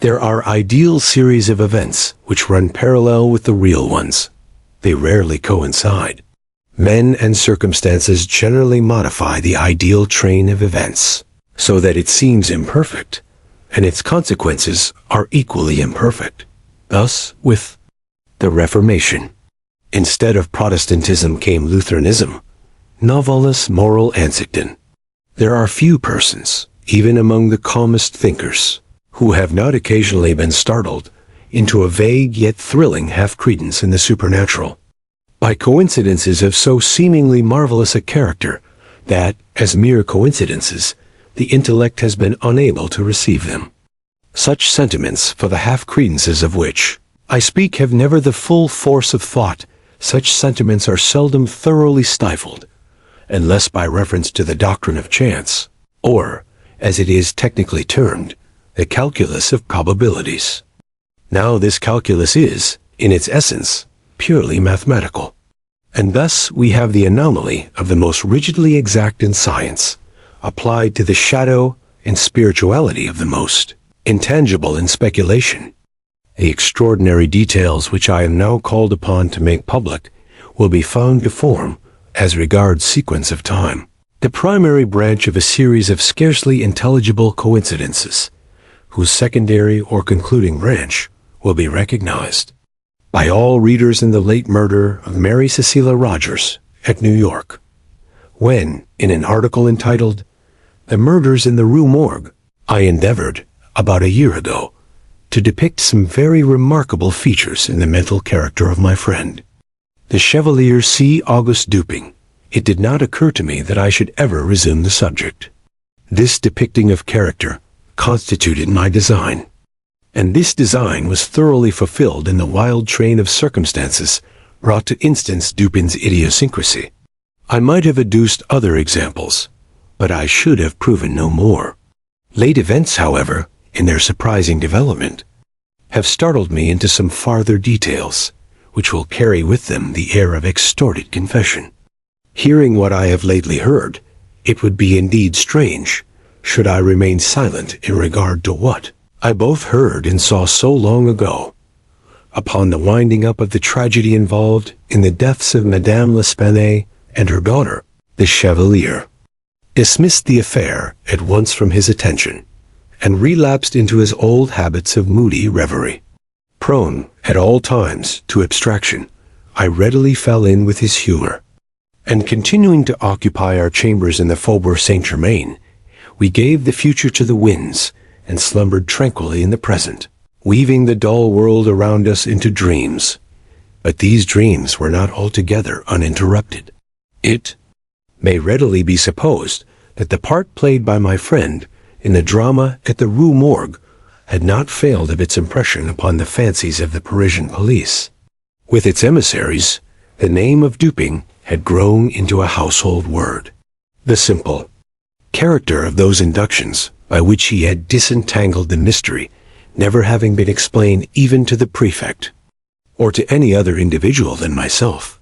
There are ideal series of events which run parallel with the real ones. They rarely coincide. Men and circumstances generally modify the ideal train of events so that it seems imperfect, and its consequences are equally imperfect. Thus, with the Reformation, instead of Protestantism came Lutheranism, novellus moral ansichten. There are few persons, even among the calmest thinkers, who have not occasionally been startled into a vague yet thrilling half-credence in the supernatural, by coincidences of so seemingly marvelous a character that, as mere coincidences, the intellect has been unable to receive them. Such sentiments, for the half-credences of which I speak, have never the full force of thought. Such sentiments are seldom thoroughly stifled, unless by reference to the doctrine of chance, or, as it is technically termed, the calculus of probabilities. Now this calculus is, in its essence, purely mathematical. And thus we have the anomaly of the most rigidly exact in science, applied to the shadow and spirituality of the most intangible in speculation. The extraordinary details which I am now called upon to make public will be found to form, as regards sequence of time, the primary branch of a series of scarcely intelligible coincidences, whose secondary or concluding branch will be recognized by all readers in the late murder of Mary Cecilia Rogers at New York, when, in an article entitled "The Murders in the Rue Morgue," I endeavored, about a year ago, to depict some very remarkable features in the mental character of my friend, the Chevalier C. Auguste Dupin. It did not occur to me that I should ever resume the subject. This depicting of character constituted my design, and this design was thoroughly fulfilled in the wild train of circumstances brought to instance Dupin's idiosyncrasy. I might have adduced other examples, but I should have proven no more. Late events, however, in their surprising development, have startled me into some farther details, which will carry with them the air of extorted confession. Hearing what I have lately heard, it would be indeed strange should I remain silent in regard to what I both heard and saw so long ago. Upon the winding up of the tragedy involved in the deaths of Madame L'Espanaye and her daughter, the Chevalier dismissed the affair at once from his attention, and relapsed into his old habits of moody reverie. Prone, at all times, to abstraction, I readily fell in with his humor, and continuing to occupy our chambers in the Faubourg Saint-Germain, we gave the future to the winds, and slumbered tranquilly in the present, weaving the dull world around us into dreams. But these dreams were not altogether uninterrupted. It may readily be supposed that the part played by my friend in the drama at the Rue Morgue had not failed of its impression upon the fancies of the Parisian police. With its emissaries, the name of Dupin had grown into a household word. The simple character of those inductions by which he had disentangled the mystery never having been explained even to the prefect, or to any other individual than myself.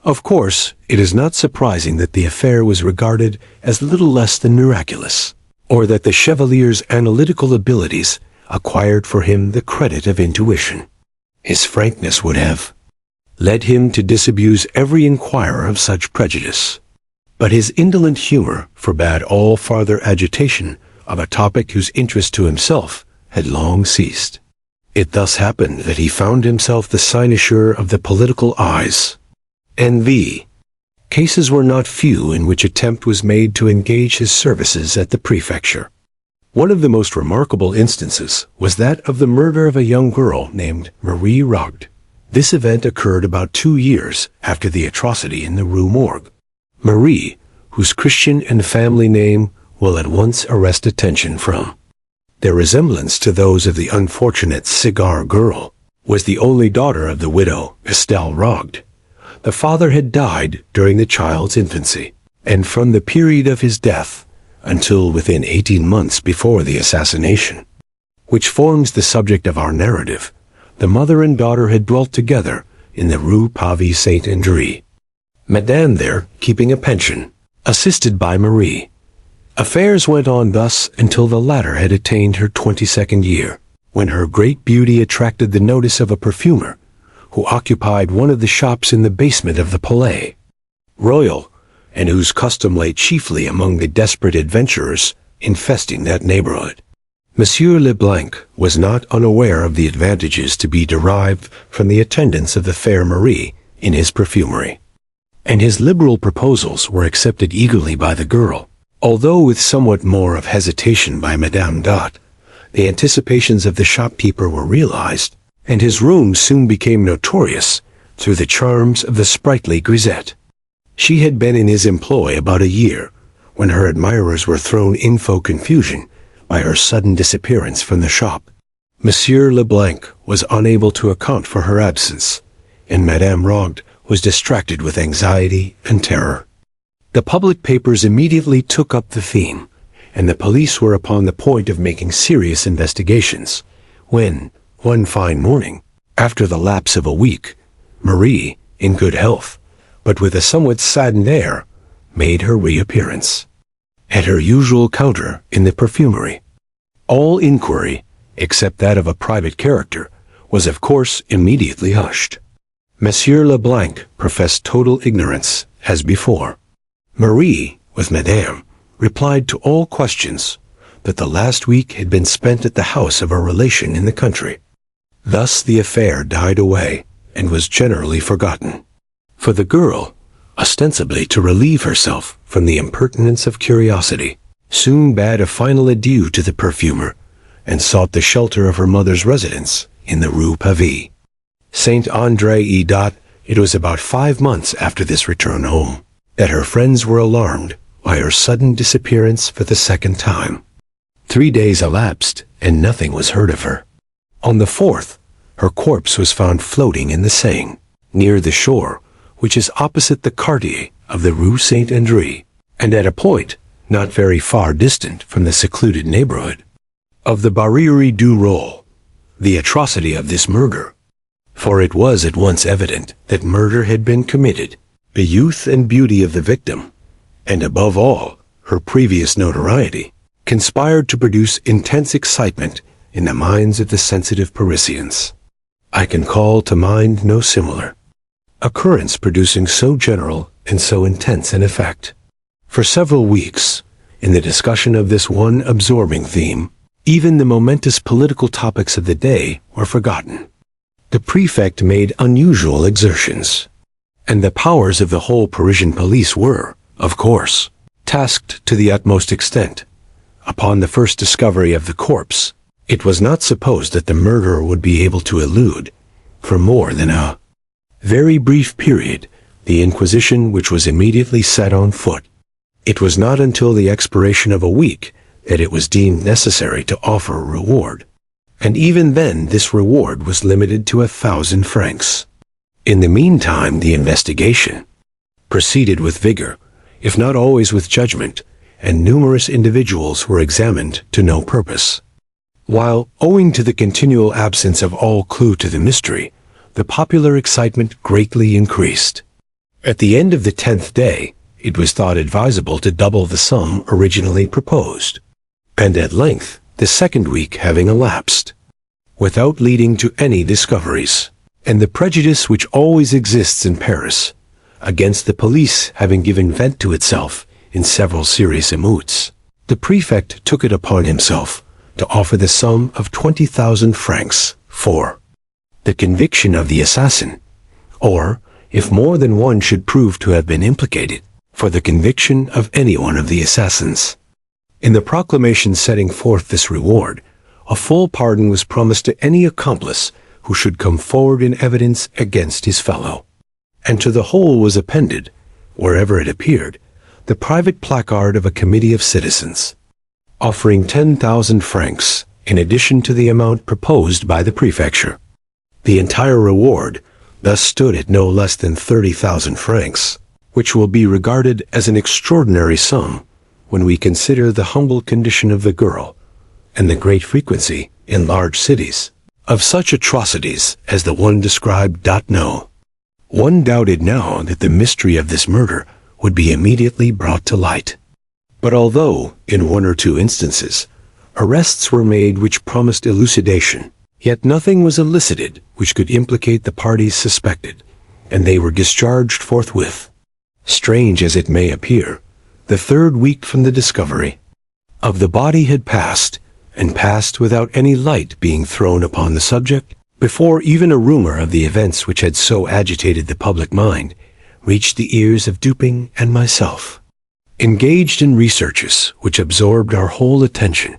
Of course, it is not surprising that the affair was regarded as little less than miraculous, or that the Chevalier's analytical abilities acquired for him the credit of intuition. His frankness would have led him to disabuse every inquirer of such prejudice, but his indolent humor forbade all farther agitation of a topic whose interest to himself had long ceased. It thus happened that he found himself the cynosure of the political eyes. N.V. Cases were not few in which attempt was made to engage his services at the prefecture. One of the most remarkable instances was that of the murder of a young girl named Marie Rogêt. This event occurred about 2 years after the atrocity in the Rue Morgue. Marie, whose Christian and family name will at once arrest attention from their resemblance to those of the unfortunate cigar girl, was the only daughter of the widow Estelle Rogêt. The father had died during the child's infancy, and from the period of his death until within 18 months before the assassination, which forms the subject of our narrative, the mother and daughter had dwelt together in the Rue Pavie Saint-André, Madame there keeping a pension, assisted by Marie. Affairs went on thus until the latter had attained her 22nd year. when her great beauty attracted the notice of a perfumer who occupied one of the shops in the basement of the Palais Royal, and whose custom lay chiefly among the desperate adventurers infesting that neighborhood. Monsieur Leblanc was not unaware of the advantages to be derived from the attendance of the fair Marie in his perfumery, and his liberal proposals were accepted eagerly by the girl, although with somewhat more of hesitation by Madame Dot. The anticipations of the shopkeeper were realized, and his room soon became notorious through the charms of the sprightly grisette. She had been in his employ about a year, when her admirers were thrown into confusion by her sudden disappearance from the shop. Monsieur Leblanc was unable to account for her absence, and Madame Rogêt was distracted with anxiety and terror. The public papers immediately took up the theme, and the police were upon the point of making serious investigations, when, one fine morning, after the lapse of a week, Marie, in good health, but with a somewhat saddened air, made her reappearance at her usual counter in the perfumery. All inquiry, except that of a private character, was of course immediately hushed. Monsieur Leblanc professed total ignorance, as before. Marie, with Madame, replied to all questions that the last week had been spent at the house of a relation in the country. Thus the affair died away, and was generally forgotten. For the girl, ostensibly to relieve herself from the impertinence of curiosity, soon bade a final adieu to the perfumer, and sought the shelter of her mother's residence in the Rue Pavée, Saint-André. It was about 5 months after this return home that her friends were alarmed by her sudden disappearance for the second time. 3 days elapsed, and nothing was heard of her. On the 4th, her corpse was found floating in the Seine, near the shore, which is opposite the quartier of the Rue Saint-André, and at a point not very far distant from the secluded neighborhood of the Barrière du Roule. The atrocity of this murder, for it was at once evident that murder had been committed, the youth and beauty of the victim, and above all, her previous notoriety, conspired to produce intense excitement in the minds of the sensitive Parisians. I can call to mind no similar occurrence producing so general and so intense an effect. For several weeks, in the discussion of this one absorbing theme, even the momentous political topics of the day were forgotten. The prefect made unusual exertions, and the powers of the whole Parisian police were, of course, tasked to the utmost extent. Upon the first discovery of the corpse, it was not supposed that the murderer would be able to elude, for more than a very brief period, the inquisition which was immediately set on foot. It was not until the expiration of a week that it was deemed necessary to offer a reward, and even then this reward was limited to 1,000 francs. In the meantime, the investigation proceeded with vigor, if not always with judgment, and numerous individuals were examined to no purpose. While, owing to the continual absence of all clue to the mystery, the popular excitement greatly increased. At the end of the 10th day, it was thought advisable to double the sum originally proposed, and at length, the second week having elapsed, without leading to any discoveries, and the prejudice which always exists in Paris against the police having given vent to itself in several serious émeutes, the prefect took it upon himself to offer the sum of 20,000 francs for the conviction of the assassin, or, if more than one should prove to have been implicated, for the conviction of any one of the assassins. In the proclamation setting forth this reward, a full pardon was promised to any accomplice who should come forward in evidence against his fellow, and to the whole was appended, wherever it appeared, the private placard of a committee of citizens, offering 10,000 francs in addition to the amount proposed by the prefecture. The entire reward thus stood at no less than 30,000 francs, which will be regarded as an extraordinary sum when we consider the humble condition of the girl and the great frequency in large cities of such atrocities as the one described. No one doubted now that the mystery of this murder would be immediately brought to light. But although, in 1 or 2 instances, Arrests were made which promised elucidation, yet nothing was elicited which could implicate the parties suspected, and they were discharged forthwith. Strange as it may appear, the third week from the discovery of the body had passed, and passed without any light being thrown upon the subject, before even a rumor of the events which had so agitated the public mind reached the ears of Duping and myself. Engaged in researches which absorbed our whole attention,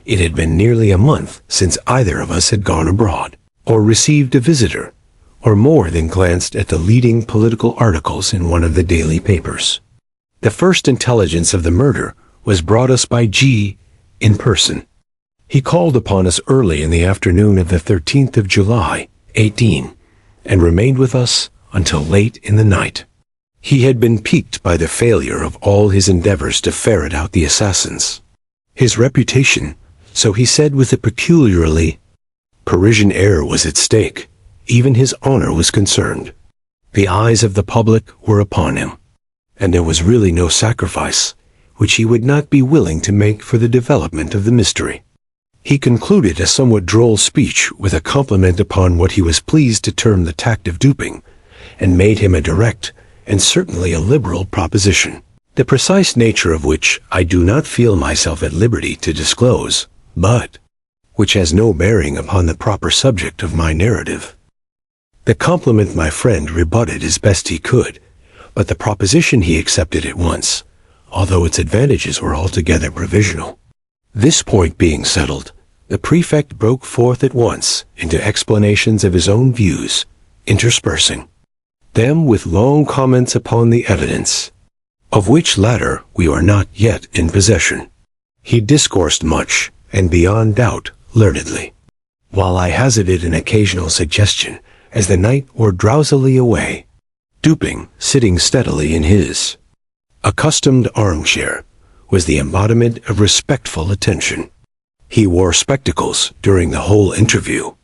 it had been nearly a month since either of us had gone abroad, or received a visitor, or more than glanced at the leading political articles in one of the daily papers. The first intelligence of the murder was brought us by G. in person. He called upon us early in the afternoon of the 13th of July, 18, and remained with us until late in the night. He had been piqued by the failure of all his endeavors to ferret out the assassins. His reputation, so he said with a peculiarly Parisian air, was at stake. Even his honor was concerned. The eyes of the public were upon him, and there was really no sacrifice which he would not be willing to make for the development of the mystery. He concluded a somewhat droll speech with a compliment upon what he was pleased to term the tact of Duping, and made him a direct and certainly a liberal proposition, the precise nature of which I do not feel myself at liberty to disclose, but which has no bearing upon the proper subject of my narrative. The compliment my friend rebutted as best he could, but the proposition he accepted at once, although its advantages were altogether provisional. This point being settled, the prefect broke forth at once into explanations of his own views, interspersing them with long comments upon the evidence, of which latter we are not yet in possession. He discoursed much, and beyond doubt learnedly, while I hazarded an occasional suggestion as the night wore drowsily away. Duping, sitting steadily in his accustomed armchair, was the embodiment of respectful attention. He wore spectacles during the whole interview,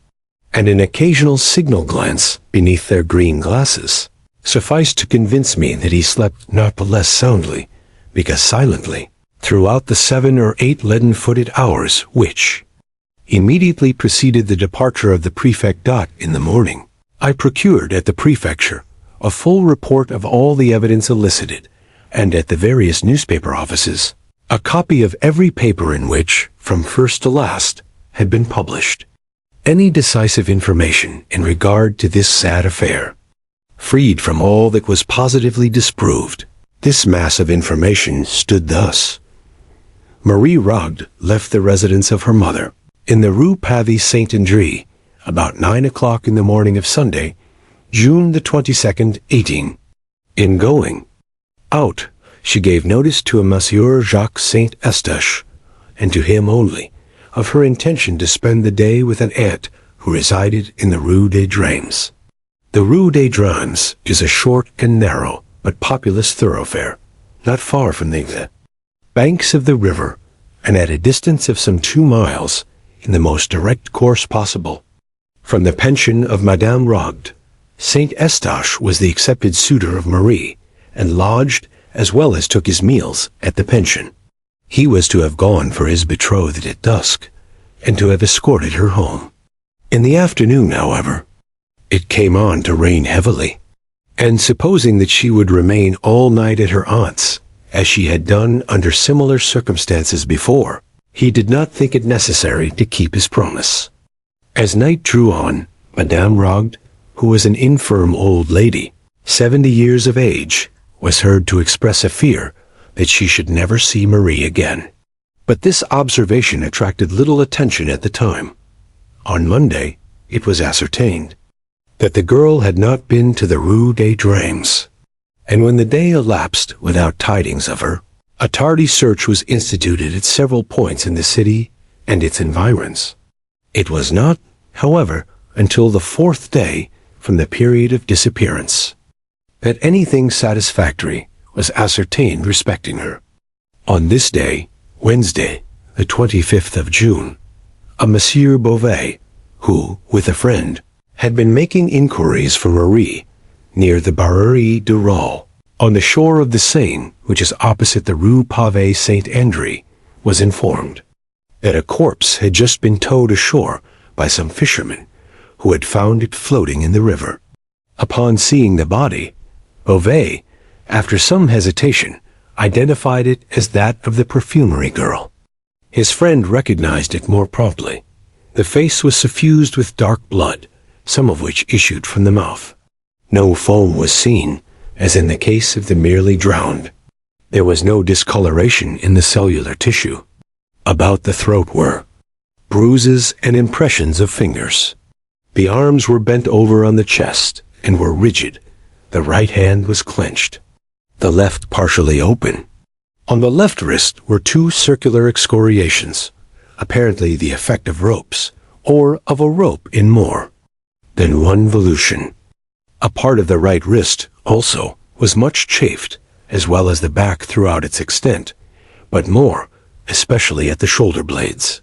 and an occasional signal glance beneath their green glasses sufficed to convince me that he slept not the less soundly, because silently, throughout the 7 or 8 leaden-footed hours which immediately preceded the departure of the prefect. In the morning, I procured at the prefecture a full report of all the evidence elicited, and at the various newspaper offices a copy of every paper in which, from first to last, had been published any decisive information in regard to this sad affair. Freed from all that was positively disproved, this mass of information stood thus. Marie Rogêt left the residence of her mother in the Rue Pavie Saint-André about 9 o'clock in the morning of Sunday, June the 22nd, 18. In going out, she gave notice to a Monsieur Jacques Saint-Eustache, and to him only, of her intention to spend the day with an aunt who resided in the Rue des Dames. The Rue des Dames is a short and narrow, but populous thoroughfare, not far from the banks of the river, and at a distance of some 2 miles, in the most direct course possible. From the pension of Madame Rogêt, Saint-Eustache was the accepted suitor of Marie, and lodged, as well as took his meals, at the pension. He was to have gone for his betrothed at dusk, and to have escorted her home. In the afternoon, however, it came on to rain heavily, and supposing that she would remain all night at her aunt's, as she had done under similar circumstances before, he did not think it necessary to keep his promise. As night drew on, Madame Rogêt, who was an infirm old lady, 70 years of age, was heard to express a fear that she should never see Marie again. But this observation attracted little attention at the time. On Monday, it was ascertained that the girl had not been to the Rue des Dames, and when the day elapsed without tidings of her, a tardy search was instituted at several points in the city and its environs. It was not, however, until the 4th day from the period of disappearance that anything satisfactory was ascertained respecting her. On this day, Wednesday, the 25th of June, a Monsieur Beauvais, who, with a friend, had been making inquiries for Marie near the Barrerie du Roule, on the shore of the Seine, which is opposite the Rue Pavie Saint-André, was informed that a corpse had just been towed ashore by some fishermen who had found it floating in the river. Upon seeing the body, Beauvais, after some hesitation, identified it as that of the perfumery girl. His friend recognized it more promptly. The face was suffused with dark blood, some of which issued from the mouth. No foam was seen, as in the case of the merely drowned. There was no discoloration in the cellular tissue. About the throat were bruises and impressions of fingers. The arms were bent over on the chest and were rigid. The right hand was clenched, the left partially open. On the left wrist were two circular excoriations, apparently the effect of ropes, or of a rope in more than one volution. A part of the right wrist, also, was much chafed, as well as the back throughout its extent, but more, especially at the shoulder blades.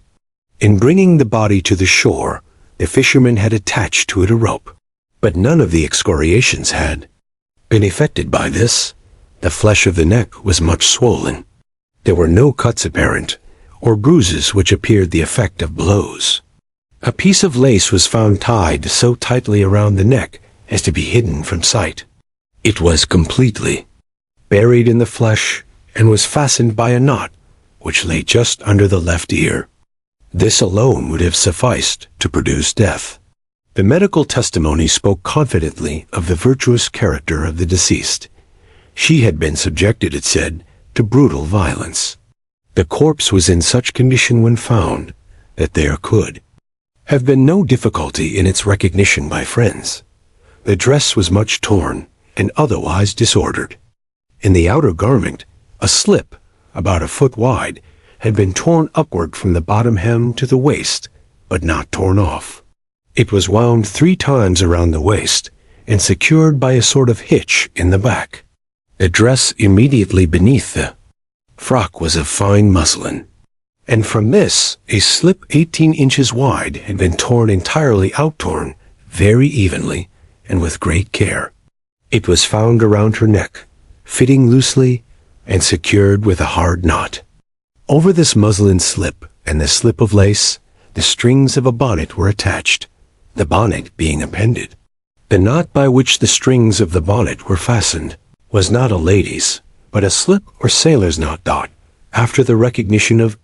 In bringing the body to the shore, the fishermen had attached to it a rope, but none of the excoriations had been affected by this. The flesh of the neck was much swollen. There were no cuts apparent, or bruises which appeared the effect of blows. A piece of lace was found tied so tightly around the neck as to be hidden from sight. It was completely buried in the flesh and was fastened by a knot which lay just under the left ear. This alone would have sufficed to produce death. The medical testimony spoke confidently of the virtuous character of the deceased. She had been subjected, it said, to brutal violence. The corpse was in such condition when found that there could have been no difficulty in its recognition by friends. The dress was much torn and otherwise disordered. In the outer garment, a slip, about a foot wide, had been torn upward from the bottom hem to the waist, but not torn off. It was wound 3 times around the waist and secured by a sort of hitch in the back. The dress immediately beneath the frock was of fine muslin, and from this a slip 18 inches wide had been torn entirely outtorn, very evenly, and with great care. It was found around her neck, fitting loosely and secured with a hard knot. Over this muslin slip and the slip of lace, the strings of a bonnet were attached, the bonnet being appended. The knot by which the strings of the bonnet were fastened was not a lady's, but a slip or sailor's knot. After the recognition of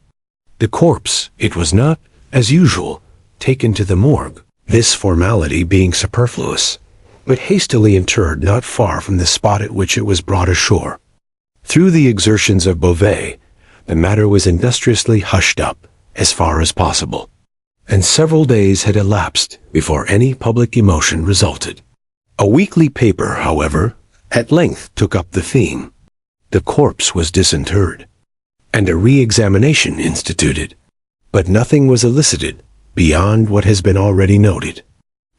the corpse, it was not, as usual, taken to the morgue, this formality being superfluous, but hastily interred not far from the spot at which it was brought ashore. Through the exertions of Beauvais, the matter was industriously hushed up as far as possible, and several days had elapsed before any public emotion resulted. A weekly paper, however, at length took up the theme. The corpse was disinterred, and a re-examination instituted, but nothing was elicited beyond what has been already noted.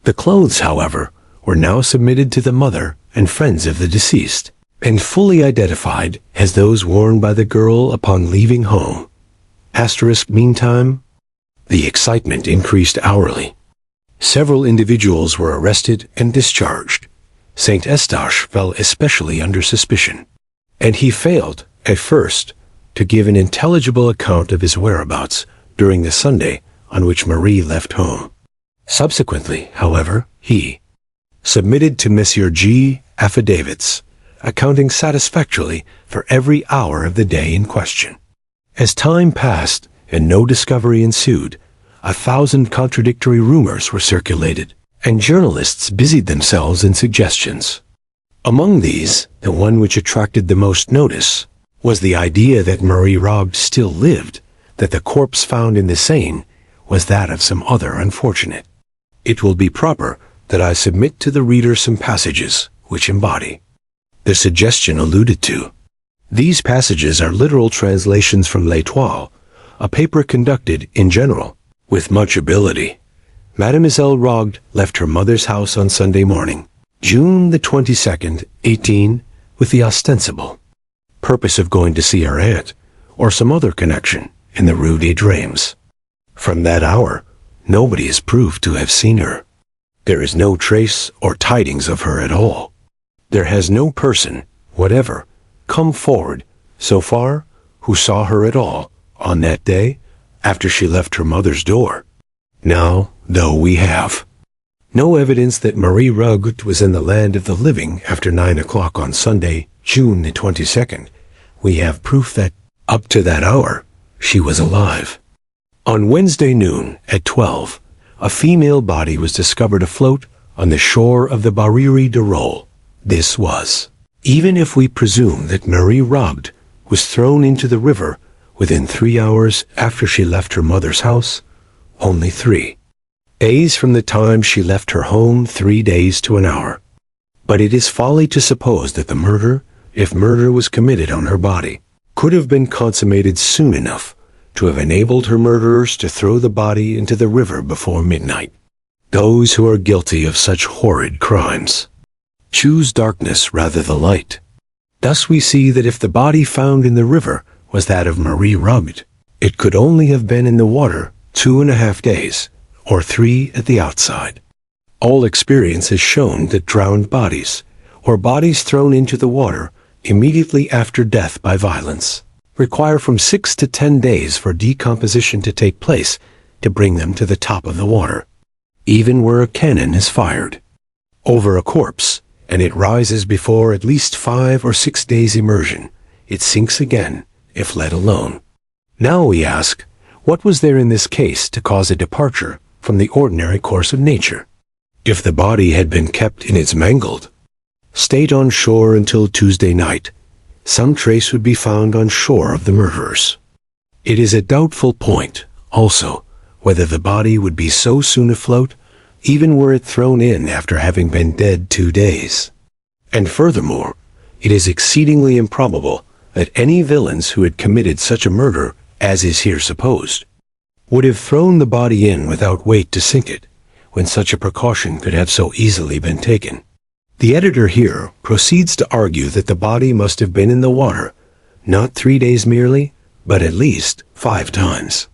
The clothes, however, were now submitted to the mother and friends of the deceased, and fully identified as those worn by the girl upon leaving home. Meantime, the excitement increased hourly. Several individuals were arrested and discharged. Saint Eustache fell especially under suspicion, and he failed, at first, to give an intelligible account of his whereabouts during the Sunday on which Marie left home. Subsequently, however, he submitted to Monsieur G. affidavits, accounting satisfactorily for every hour of the day in question. As time passed and no discovery ensued, 1,000 contradictory rumors were circulated, and journalists busied themselves in suggestions. Among these, the one which attracted the most notice was the idea that Marie Rogêt still lived, that the corpse found in the Seine was that of some other unfortunate. It will be proper that I submit to the reader some passages which embody the suggestion alluded to. These passages are literal translations from L'Étoile, a paper conducted, in general, with much ability. Mademoiselle Rogêt left her mother's house on Sunday morning, June the 22nd, 18, with the ostensible purpose of going to see her aunt, or some other connection, in the Rue des Dames. From that hour, nobody is proved to have seen her. There is no trace or tidings of her at all. There has no person, whatever, come forward, so far, who saw her at all, on that day, after she left her mother's door. Now, though we have no evidence that Marie Rogêt was in the land of the living after 9 o'clock on Sunday, June the 22nd, we have proof that, up to that hour, she was alive. On Wednesday noon, at 12, a female body was discovered afloat on the shore of the Barriere de Rolle. This was, even if we presume that Marie Rogêt was thrown into the river within 3 hours after she left her mother's house, only 3 days from the time she left her home, 3 days to an hour. But it is folly to suppose that the murder, if murder was committed on her body, could have been consummated soon enough to have enabled her murderers to throw the body into the river before midnight. Those who are guilty of such horrid crimes choose darkness rather than light. Thus we see that if the body found in the river was that of Marie Rogêt, it could only have been in the water 2.5 days, or 3 at the outside. All experience has shown that drowned bodies, or bodies thrown into the water immediately after death by violence, require from 6 to 10 days for decomposition to take place to bring them to the top of the water, even where a cannon is fired over a corpse, and it rises before at least 5 or 6 days immersion. It sinks again, if let alone. Now we ask, what was there in this case to cause a departure from the ordinary course of nature? If the body had been kept in its mangled state on shore until Tuesday night, some trace would be found on shore of the murderers. It is a doubtful point, also, whether the body would be so soon afloat, even were it thrown in after having been dead 2 days. And furthermore, it is exceedingly improbable that any villains who had committed such a murder as is here supposed would have thrown the body in without weight to sink it, when such a precaution could have so easily been taken. The editor here proceeds to argue that the body must have been in the water, not 3 days merely, but at least 5 times.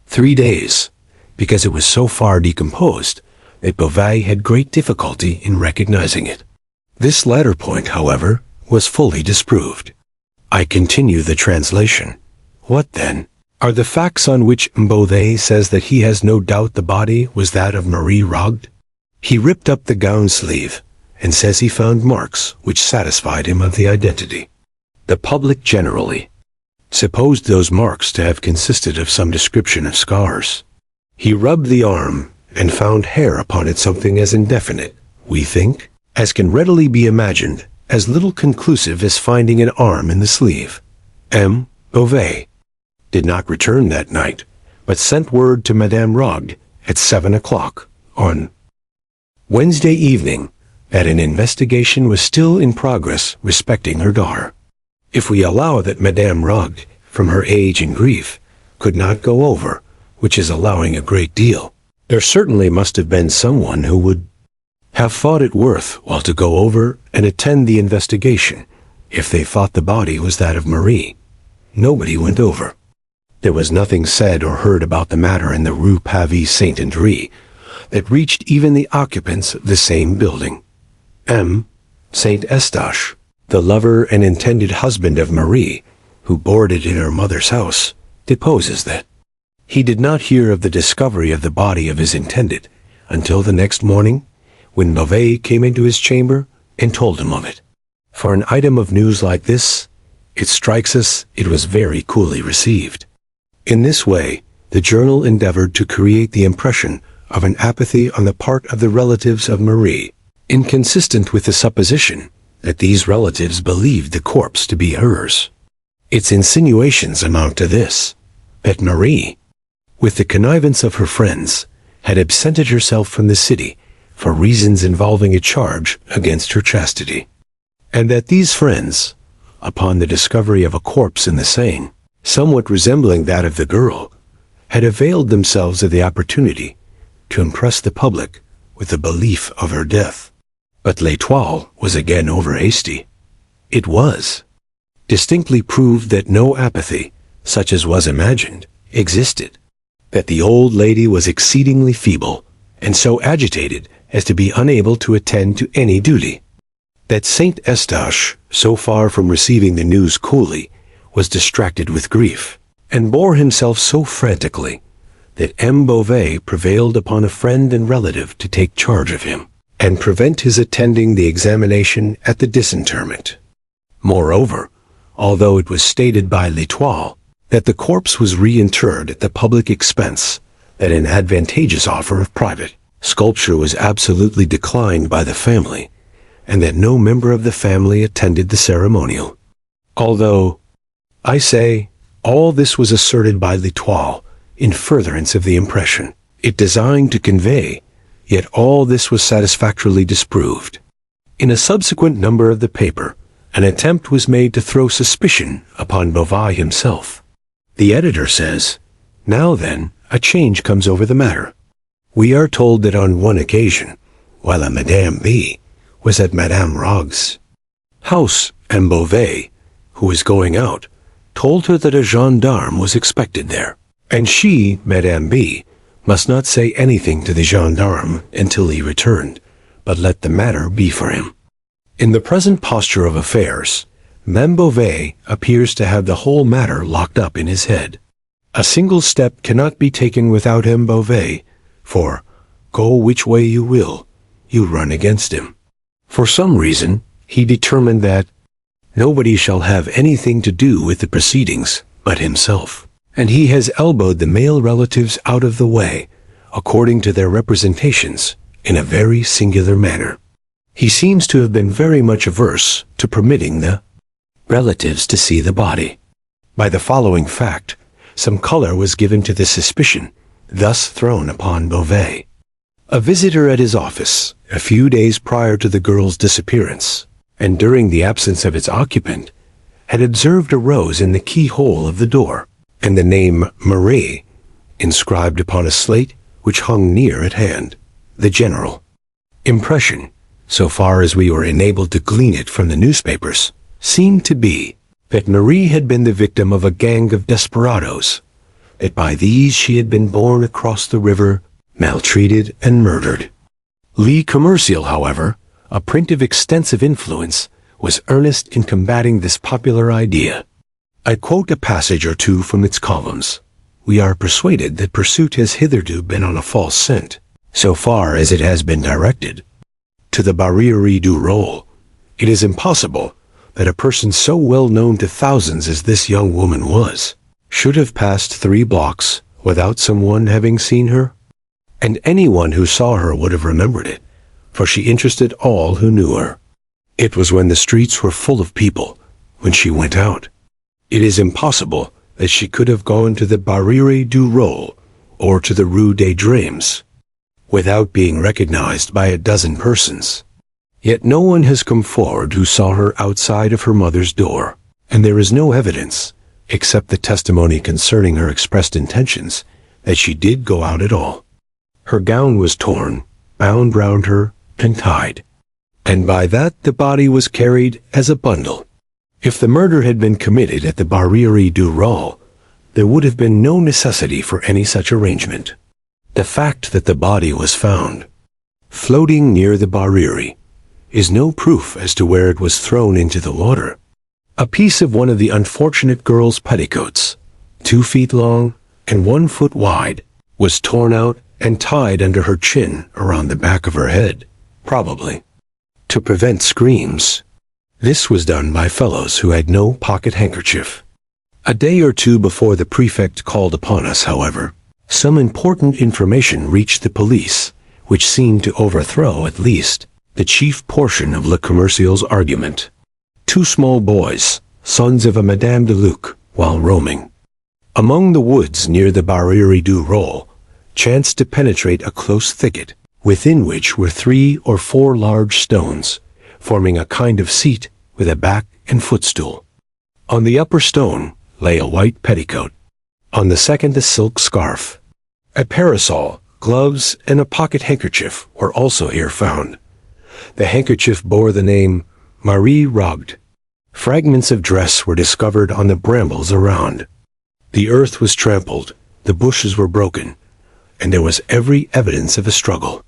3 days, because it was so far decomposed that Beauvais had great difficulty in recognizing it. This latter point, however, was fully disproved. I continue the translation. What, then, are the facts on which Beauvais says that he has no doubt the body was that of Marie Rogêt? He ripped up the gown sleeve, and says he found marks which satisfied him of the identity. The public generally supposed those marks to have consisted of some description of scars. He rubbed the arm and found hair upon it, something as indefinite, we think, as can readily be imagined, as little conclusive as finding an arm in the sleeve. M. Beauvais did not return that night, but sent word to Madame Rogêt at 7 o'clock on Wednesday evening that an investigation was still in progress respecting her daughter. If we allow that Madame Rogêt, from her age and grief, could not go over, which is allowing a great deal, there certainly must have been someone who would have thought it worth while to go over and attend the investigation if they thought the body was that of Marie. Nobody went over. There was nothing said or heard about the matter in the Rue Pavie Saint-André that reached even the occupants of the same building. M. Saint Eustache, the lover and intended husband of Marie, who boarded in her mother's house, deposes that he did not hear of the discovery of the body of his intended until the next morning, when Beauvais came into his chamber and told him of it. For an item of news like this, it strikes us it was very coolly received. In this way, the journal endeavored to create the impression of an apathy on the part of the relatives of Marie, inconsistent with the supposition that these relatives believed the corpse to be hers. Its insinuations amount to this, that Marie, with the connivance of her friends, had absented herself from the city for reasons involving a charge against her chastity, and that these friends, upon the discovery of a corpse in the Seine, somewhat resembling that of the girl, had availed themselves of the opportunity to impress the public with the belief of her death. But L'Étoile was again over-hasty. It was distinctly proved that no apathy, such as was imagined, existed, that the old lady was exceedingly feeble, and so agitated as to be unable to attend to any duty, that Saint Eustache, so far from receiving the news coolly, was distracted with grief, and bore himself so frantically that M. Beauvais prevailed upon a friend and relative to take charge of him and prevent his attending the examination at the disinterment. Moreover, although it was stated by L'Etoile that the corpse was reinterred at the public expense, that an advantageous offer of private sculpture was absolutely declined by the family, and that no member of the family attended the ceremonial. Although, I say, all this was asserted by L'Etoile in furtherance of the impression it designed to convey, yet all this was satisfactorily disproved. In a subsequent number of the paper, an attempt was made to throw suspicion upon Beauvais himself. The editor says, "Now then, a change comes over the matter. We are told that on one occasion, while a Madame B. was at Madame Rogêt's house, and Beauvais, who was going out, told her that a gendarme was expected there, and she, Madame B., must not say anything to the gendarme until he returned, but let the matter be for him. In the present posture of affairs, Meme Beauvais appears to have the whole matter locked up in his head. A single step cannot be taken without M. Beauvais, for, go which way you will, you run against him. For some reason, he determined that nobody shall have anything to do with the proceedings but himself, and he has elbowed the male relatives out of the way, according to their representations, in a very singular manner. He seems to have been very much averse to permitting the relatives to see the body. By the following fact, some color was given to the suspicion thus thrown upon Beauvais. A visitor at his office, a few days prior to the girl's disappearance, and during the absence of its occupant, had observed a rose in the keyhole of the door, and the name Marie inscribed upon a slate which hung near at hand. The general impression, so far as we were enabled to glean it from the newspapers, seemed to be that Marie had been the victim of a gang of desperadoes, that by these she had been borne across the river, maltreated and murdered. Le Commercial, however, a print of extensive influence, was earnest in combating this popular idea. I quote a passage or two from its columns. We are persuaded that pursuit has hitherto been on a false scent, so far as it has been directed to the Barrière du Roule. It is impossible that a person so well known to thousands as this young woman was, should have passed 3 blocks without someone having seen her. And anyone who saw her would have remembered it, for she interested all who knew her. It was when the streets were full of people, when she went out. It is impossible that she could have gone to the Barrière du Roule or to the Rue des Dreams without being recognized by a dozen persons. Yet no one has come forward who saw her outside of her mother's door, and there is no evidence, except the testimony concerning her expressed intentions, that she did go out at all. Her gown was torn, bound round her, and tied, and by that the body was carried as a bundle. If the murder had been committed at the Barrière du Roule, there would have been no necessity for any such arrangement. The fact that the body was found floating near the Barrière is no proof as to where it was thrown into the water. A piece of one of the unfortunate girl's petticoats, 2 feet long and 1 foot wide, was torn out and tied under her chin around the back of her head, probably to prevent screams. This was done by fellows who had no pocket handkerchief. A day or two before the prefect called upon us, however, some important information reached the police, which seemed to overthrow, at least, the chief portion of Le Commercial's argument. 2 small boys, sons of a Madame de Luc, while roaming among the woods near the Barrière du Roule, chanced to penetrate a close thicket, within which were 3 or 4 large stones, forming a kind of seat with a back and footstool. On the upper stone lay a white petticoat, on the second a silk scarf. A parasol, gloves, and a pocket handkerchief were also here found. The handkerchief bore the name Marie Rogêt. Fragments of dress were discovered on the brambles around. The earth was trampled, the bushes were broken, and there was every evidence of a struggle.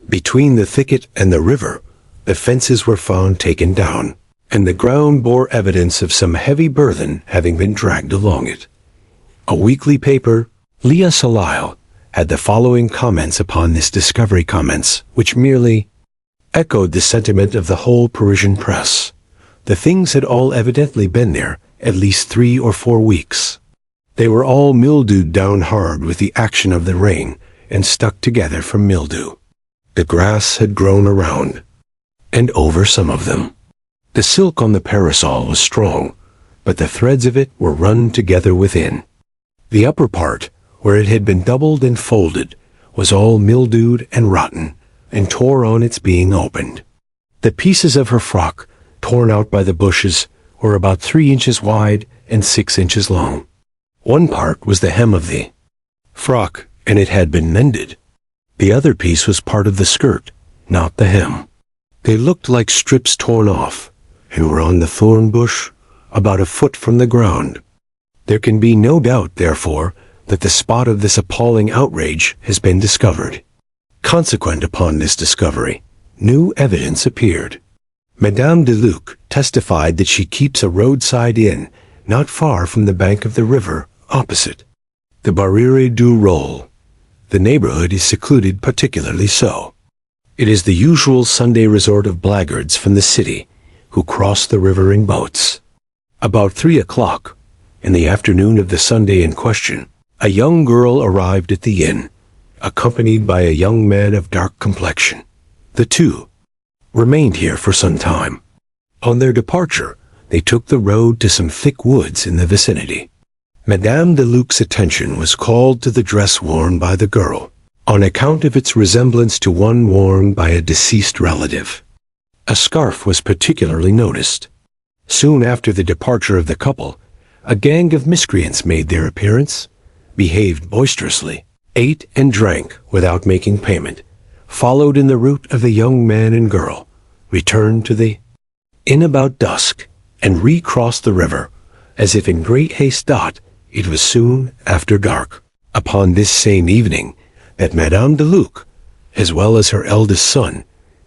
Between the thicket and the river, the fences were found taken down, and the ground bore evidence of some heavy burthen having been dragged along it. A weekly paper, Leah Salile, had the following comments upon this discovery, comments which merely echoed the sentiment of the whole Parisian press. The things had all evidently been there at least 3 or 4 weeks. They were all mildewed down hard with the action of the rain and stuck together from mildew. The grass had grown around and over some of them. The silk on the parasol was strong, but the threads of it were run together within. The upper part, where it had been doubled and folded, was all mildewed and rotten, and tore on its being opened. The pieces of her frock, torn out by the bushes, were about 3 inches wide and 6 inches long. One part was the hem of the frock, and it had been mended. The other piece was part of the skirt, not the hem. They looked like strips torn off, and were on the thorn bush about a foot from the ground. There can be no doubt, therefore, that the spot of this appalling outrage has been discovered. Consequent upon this discovery, new evidence appeared. Madame de Luc testified that she keeps a roadside inn not far from the bank of the river opposite the Barriere du Roule. The neighborhood is secluded, particularly so. It is the usual Sunday resort of blackguards from the city who cross the river in boats. About 3 o'clock, in the afternoon of the Sunday in question, a young girl arrived at the inn, accompanied by a young man of dark complexion. The two remained here for some time. On their departure, they took the road to some thick woods in the vicinity. Madame de Luc's attention was called to the dress worn by the girl, on account of its resemblance to one worn by a deceased relative. A scarf was particularly noticed. Soon after the departure of the couple, a gang of miscreants made their appearance, behaved boisterously, ate and drank without making payment, followed in the route of the young man and girl, returned to the inn about dusk, and recrossed the river, as if in great haste. It was soon after dark, upon this same evening, that Madame de Luc, as well as her eldest son,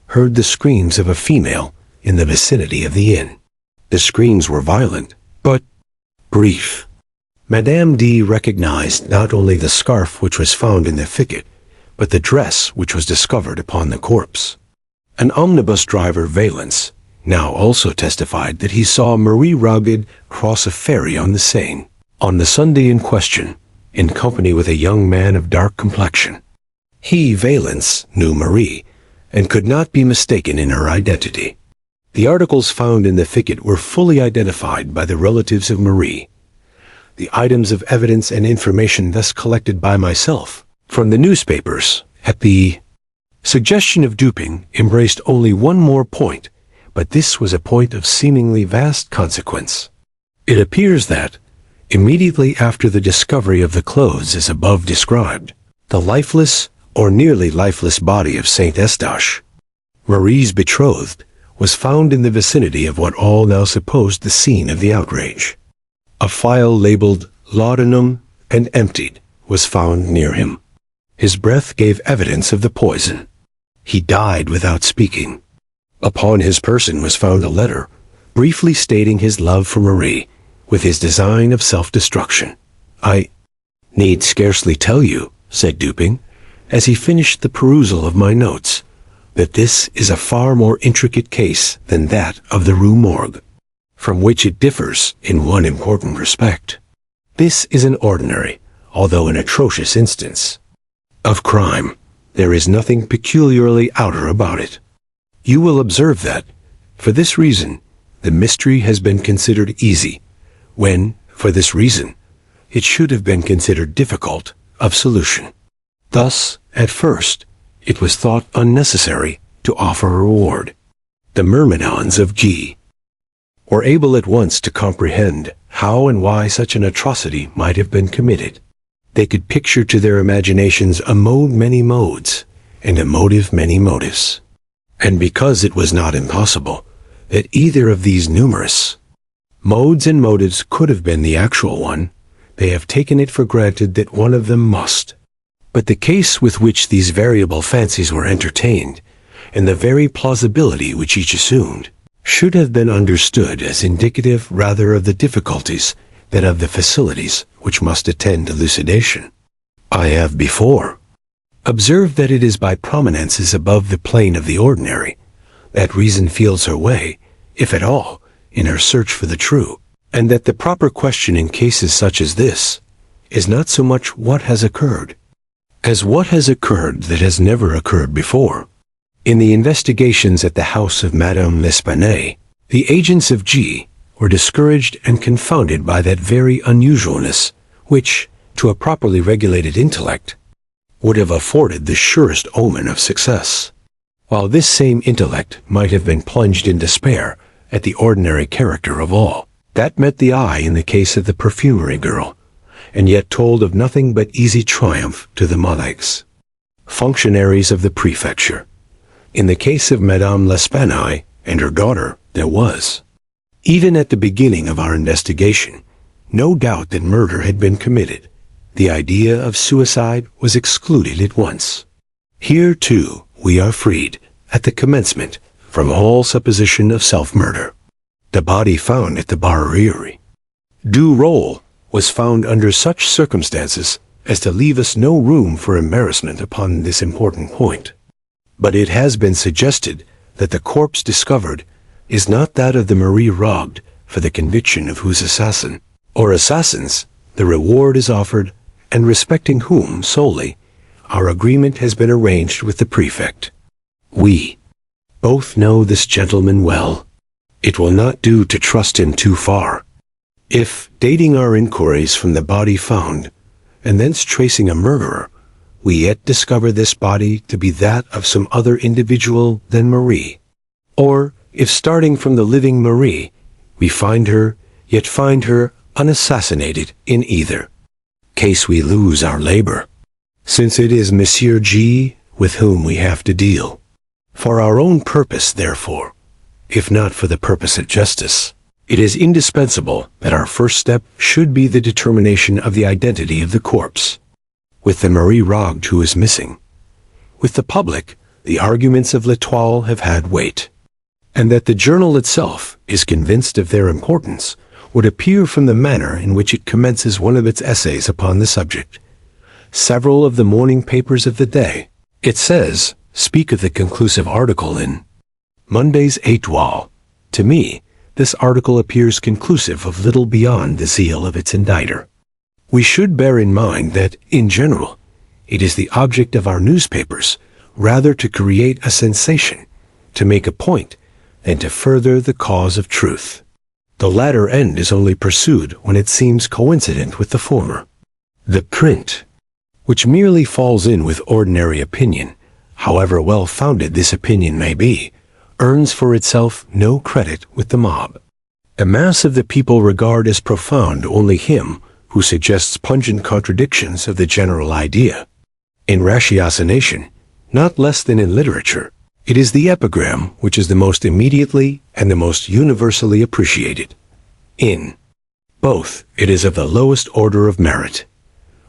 heard the screams of a female in the vicinity of the inn. The screams were violent, but brief. Madame D. recognized not only the scarf which was found in the thicket, but the dress which was discovered upon the corpse. An omnibus driver, Valence, now also testified that he saw Marie Rogêt cross a ferry on the Seine, on the Sunday in question, in company with a young man of dark complexion. He, Valence, knew Marie, and could not be mistaken in her identity. The articles found in the thicket were fully identified by the relatives of Marie. The items of evidence and information thus collected by myself from the newspapers at the suggestion of Dupin embraced only one more point, but this was a point of seemingly vast consequence. It appears that, immediately after the discovery of the clothes as above described, the lifeless or nearly lifeless body of Saint Eustache, Marie's betrothed, was found in the vicinity of what all now supposed the scene of the outrage. A phial labeled laudanum and emptied was found near him. His breath gave evidence of the poison. He died without speaking. Upon his person was found a letter, briefly stating his love for Marie, with his design of self-destruction. "I need scarcely tell you," said Dupin, as he finished the perusal of my notes, "that this is a far more intricate case than that of the Rue Morgue, from which it differs in one important respect. This is an ordinary, although an atrocious instance of crime. There is nothing peculiarly outer about it. You will observe that, for this reason, the mystery has been considered easy, when, for this reason, it should have been considered difficult of solution. Thus, at first, it was thought unnecessary to offer a reward. The myrmidons of G were able at once to comprehend how and why such an atrocity might have been committed. They could picture to their imaginations a mode many modes, and a motive many motives. And because it was not impossible that either of these numerous modes and motives could have been the actual one, they have taken it for granted that one of them must. But the case with which these variable fancies were entertained, and the very plausibility which each assumed, should have been understood as indicative rather of the difficulties than of the facilities which must attend elucidation. I have before observed that it is by prominences above the plane of the ordinary that reason feels her way, if at all, in her search for the true, and that the proper question in cases such as this is not so much what has occurred, as what has occurred that has never occurred before. In the investigations at the house of Madame L'Espanaye, the agents of G were discouraged and confounded by that very unusualness which, to a properly regulated intellect, would have afforded the surest omen of success, while this same intellect might have been plunged in despair at the ordinary character of all that met the eye in the case of the perfumery girl, and yet told of nothing but easy triumph to the Malays, functionaries of the prefecture. In the case of Madame L'Espanaye and her daughter, there was, even at the beginning of our investigation, no doubt that murder had been committed. The idea of suicide was excluded at once. Here, too, we are freed, at the commencement, from all supposition of self-murder. The body found at the Barriere du Rolle was found under such circumstances as to leave us no room for embarrassment upon this important point. But it has been suggested that the corpse discovered is not that of the Marie Rogêt, for the conviction of whose assassin, or assassins, the reward is offered, and respecting whom, solely, our agreement has been arranged with the prefect. We both know this gentleman well. It will not do to trust him too far. If, dating our inquiries from the body found, and thence tracing a murderer, we yet discover this body to be that of some other individual than Marie, or, if starting from the living Marie, we find her, yet find her unassassinated in either case, we lose our labor, since it is Monsieur G with whom we have to deal. For our own purpose, therefore, if not for the purpose of justice, it is indispensable that our first step should be the determination of the identity of the corpse. With the Marie Rogêt who is missing, with the public, the arguments of L'Etoile have had weight, and that the journal itself is convinced of their importance would appear from the manner in which it commences one of its essays upon the subject. Several of the morning papers of the day, it says, speak of the conclusive article in Monday's Étoile. To me, this article appears conclusive of little beyond the zeal of its inditer. We should bear in mind that, in general, it is the object of our newspapers rather to create a sensation, to make a point, than to further the cause of truth. The latter end is only pursued when it seems coincident with the former. The print, which merely falls in with ordinary opinion, however well-founded this opinion may be, earns for itself no credit with the mob. A mass of the people regard as profound only him who suggests pungent contradictions of the general idea. In ratiocination, not less than in literature, it is the epigram which is the most immediately and the most universally appreciated. In both, it is of the lowest order of merit.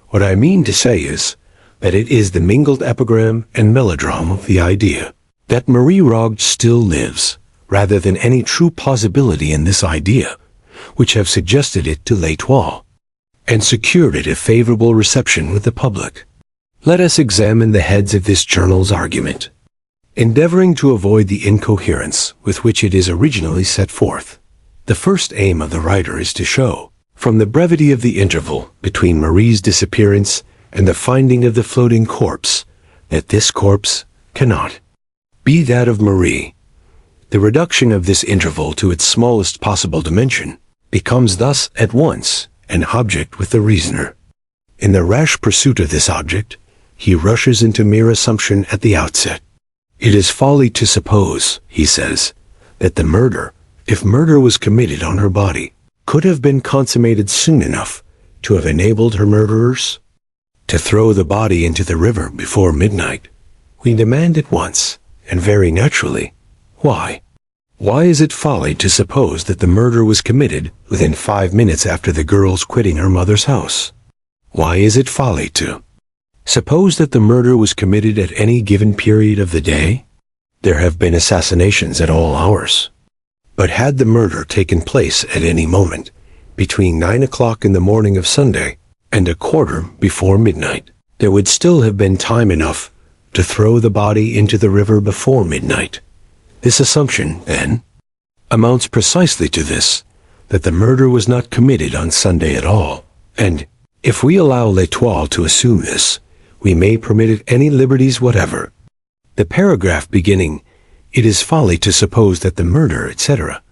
What I mean to say is that it is the mingled epigram and melodrame of the idea that Marie Rogêt still lives, rather than any true plausibility in this idea, which have suggested it to L'Etoile, and secured it a favorable reception with the public. Let us examine the heads of this journal's argument, endeavoring to avoid the incoherence with which it is originally set forth. The first aim of the writer is to show, from the brevity of the interval between Marie's disappearance and the finding of the floating corpse, that this corpse cannot be that of Marie. The reduction of this interval to its smallest possible dimension becomes thus at once an object with the reasoner. In the rash pursuit of this object, he rushes into mere assumption at the outset. It is folly to suppose, he says, that the murder, if murder was committed on her body, could have been consummated soon enough to have enabled her murderers to throw the body into the river before midnight. We demand at once, and very naturally, why? Why is it folly to suppose that the murder was committed within 5 minutes after the girl's quitting her mother's house? Why is it folly to suppose that the murder was committed at any given period of the day? There have been assassinations at all hours. But had the murder taken place at any moment, between 9 o'clock in the morning of Sunday and a quarter before midnight, there would still have been time enough to throw the body into the river before midnight. This assumption, then, amounts precisely to this, that the murder was not committed on Sunday at all. And, if we allow L'Etoile to assume this, we may permit it any liberties whatever. The paragraph beginning, "It is folly to suppose that the murder, etc.,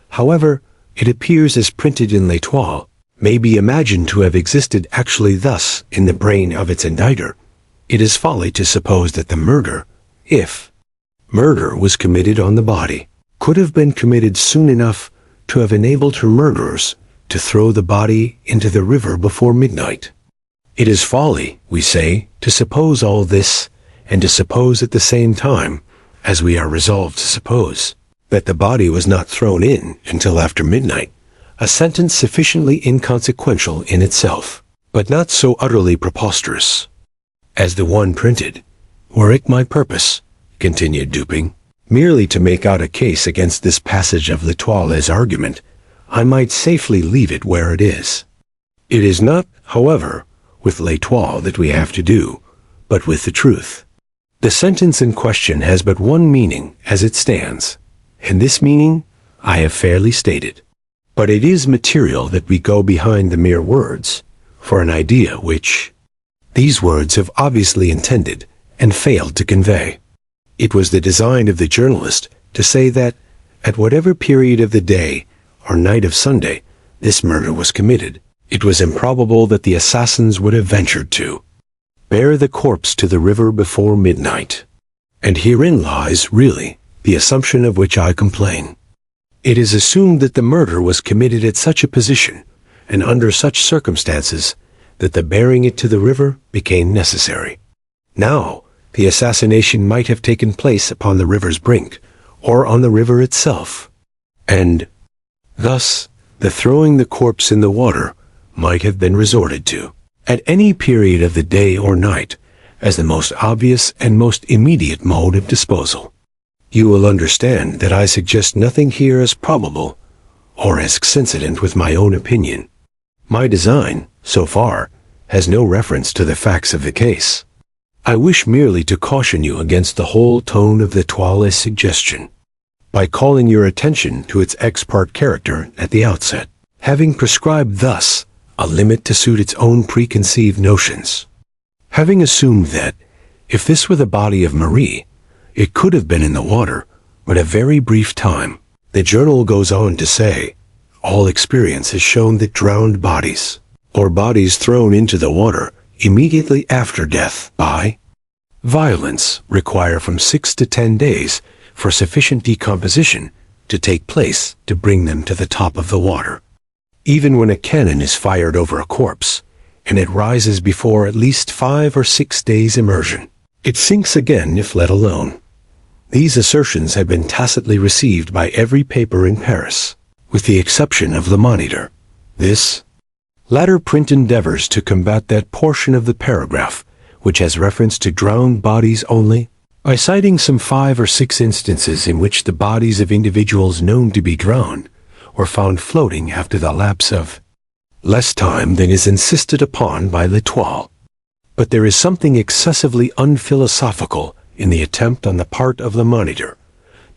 however it appears as printed in L'Etoile, may be imagined to have existed actually thus in the brain of its indicter. It is folly to suppose that the murder, if murder was committed on the body, could have been committed soon enough to have enabled her murderers to throw the body into the river before midnight. It is folly, we say, to suppose all this, and to suppose at the same time, as we are resolved to suppose, that the body was not thrown in until after midnight, a sentence sufficiently inconsequential in itself, but not so utterly preposterous as the one printed. Were it my purpose, continued Duping, merely to make out a case against this passage of L'Etoile's argument, I might safely leave it where it is. It is not, however, with L'Etoile that we have to do, but with the truth. The sentence in question has but one meaning as it stands, and this meaning I have fairly stated. But it is material that we go behind the mere words, for an idea which these words have obviously intended and failed to convey. It was the design of the journalist to say that, at whatever period of the day or night of Sunday this murder was committed, it was improbable that the assassins would have ventured to bear the corpse to the river before midnight. And herein lies, really, the assumption of which I complain. It is assumed that the murder was committed at such a position, and under such circumstances, that the bearing it to the river became necessary. Now, the assassination might have taken place upon the river's brink, or on the river itself, and thus the throwing the corpse in the water might have been resorted to, at any period of the day or night, as the most obvious and most immediate mode of disposal. You will understand that I suggest nothing here as probable, or as coincident with my own opinion. My design, so far, has no reference to the facts of the case. I wish merely to caution you against the whole tone of L'Etoile's suggestion, by calling your attention to its ex parte character at the outset, having prescribed thus a limit to suit its own preconceived notions. Having assumed that, if this were the body of Marie, it could have been in the water but a very brief time, the journal goes on to say, all experience has shown that drowned bodies, or bodies thrown into the water immediately after death by violence, require from 6 to 10 days for sufficient decomposition to take place to bring them to the top of the water. Even when a cannon is fired over a corpse, and it rises before at least 5 or 6 days' immersion, it sinks again if let alone. These assertions have been tacitly received by every paper in Paris, with the exception of the Monitor. This latter print endeavors to combat that portion of the paragraph which has reference to drowned bodies only, by citing some 5 or 6 instances in which the bodies of individuals known to be drowned were found floating after the lapse of less time than is insisted upon by L'Etoile. But there is something excessively unphilosophical in the attempt on the part of the Monitor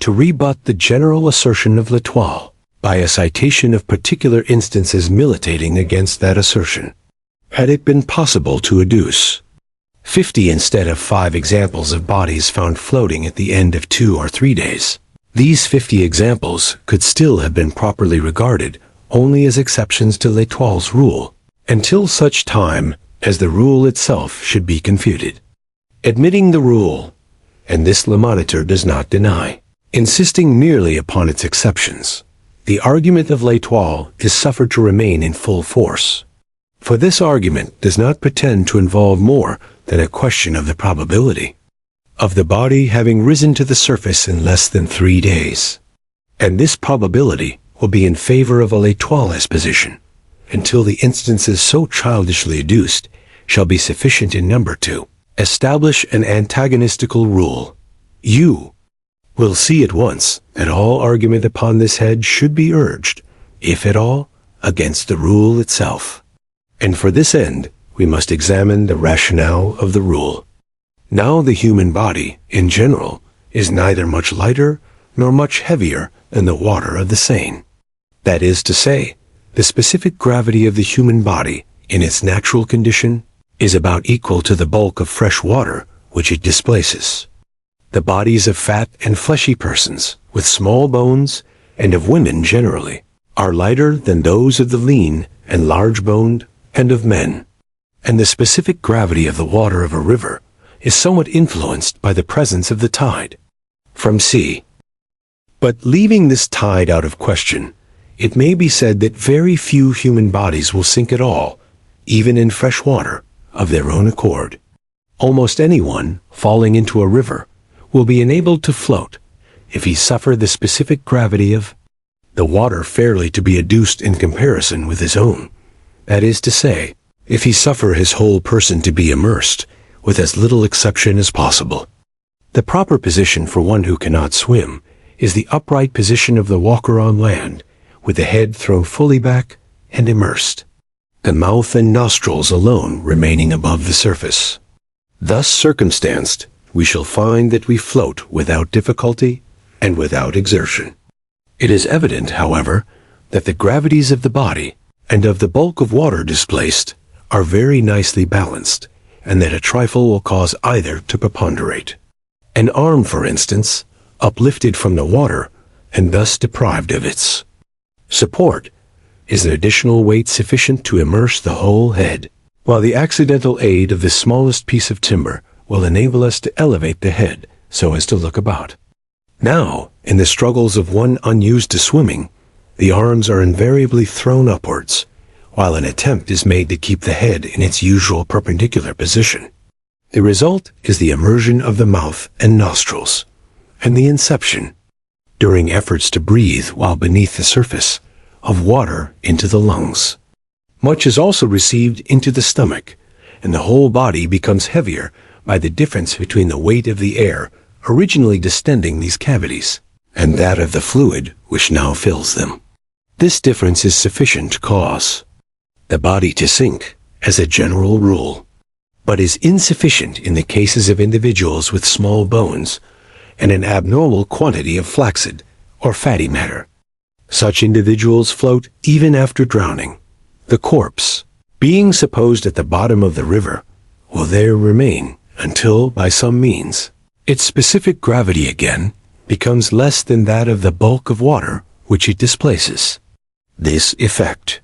to rebut the general assertion of L'Etoile by a citation of particular instances militating against that assertion. Had it been possible to adduce 50 instead of 5 examples of bodies found floating at the end of 2 or 3 days, these 50 examples could still have been properly regarded only as exceptions to L'Etoile's rule, until such time as the rule itself should be confuted. Admitting the rule, and this Le Monitor does not deny, insisting merely upon its exceptions, the argument of L'Etoile is suffered to remain in full force. For this argument does not pretend to involve more than a question of the probability of the body having risen to the surface in less than 3 days. And this probability will be in favor of a L'Etoile's position, until the instances so childishly adduced shall be sufficient in number to establish an antagonistical rule. You will see at once that all argument upon this head should be urged, if at all, against the rule itself. And for this end, we must examine the rationale of the rule. Now the human body, in general, is neither much lighter nor much heavier than the water of the Seine. That is to say, the specific gravity of the human body, in its natural condition, is about equal to the bulk of fresh water which it displaces. The bodies of fat and fleshy persons, with small bones, and of women generally, are lighter than those of the lean and large-boned, and of men. And the specific gravity of the water of a river is somewhat influenced by the presence of the tide from sea. But leaving this tide out of question, it may be said that very few human bodies will sink at all, even in fresh water, of their own accord. Almost anyone falling into a river will be enabled to float if he suffer the specific gravity of the water fairly to be adduced in comparison with his own. That is to say, if he suffer his whole person to be immersed, with as little exception as possible. The proper position for one who cannot swim is the upright position of the walker on land, with the head thrown fully back and immersed, the mouth and nostrils alone remaining above the surface. Thus circumstanced, we shall find that we float without difficulty and without exertion. It is evident, however, that the gravities of the body and of the bulk of water displaced are very nicely balanced, and that a trifle will cause either to preponderate. An arm, for instance, uplifted from the water and thus deprived of its support, is an additional weight sufficient to immerse the whole head, while the accidental aid of the smallest piece of timber will enable us to elevate the head so as to look about. Now, in the struggles of one unused to swimming, the arms are invariably thrown upwards, while an attempt is made to keep the head in its usual perpendicular position. The result is the immersion of the mouth and nostrils, and the inception, during efforts to breathe while beneath the surface, of water into the lungs. Much is also received into the stomach, and the whole body becomes heavier by the difference between the weight of the air originally distending these cavities, and that of the fluid which now fills them. This difference is sufficient to cause the body to sink, as a general rule, but is insufficient in the cases of individuals with small bones and an abnormal quantity of flaccid or fatty matter. Such individuals float even after drowning. The corpse, being supposed at the bottom of the river, will there remain until, by some means, its specific gravity again becomes less than that of the bulk of water which it displaces. This effect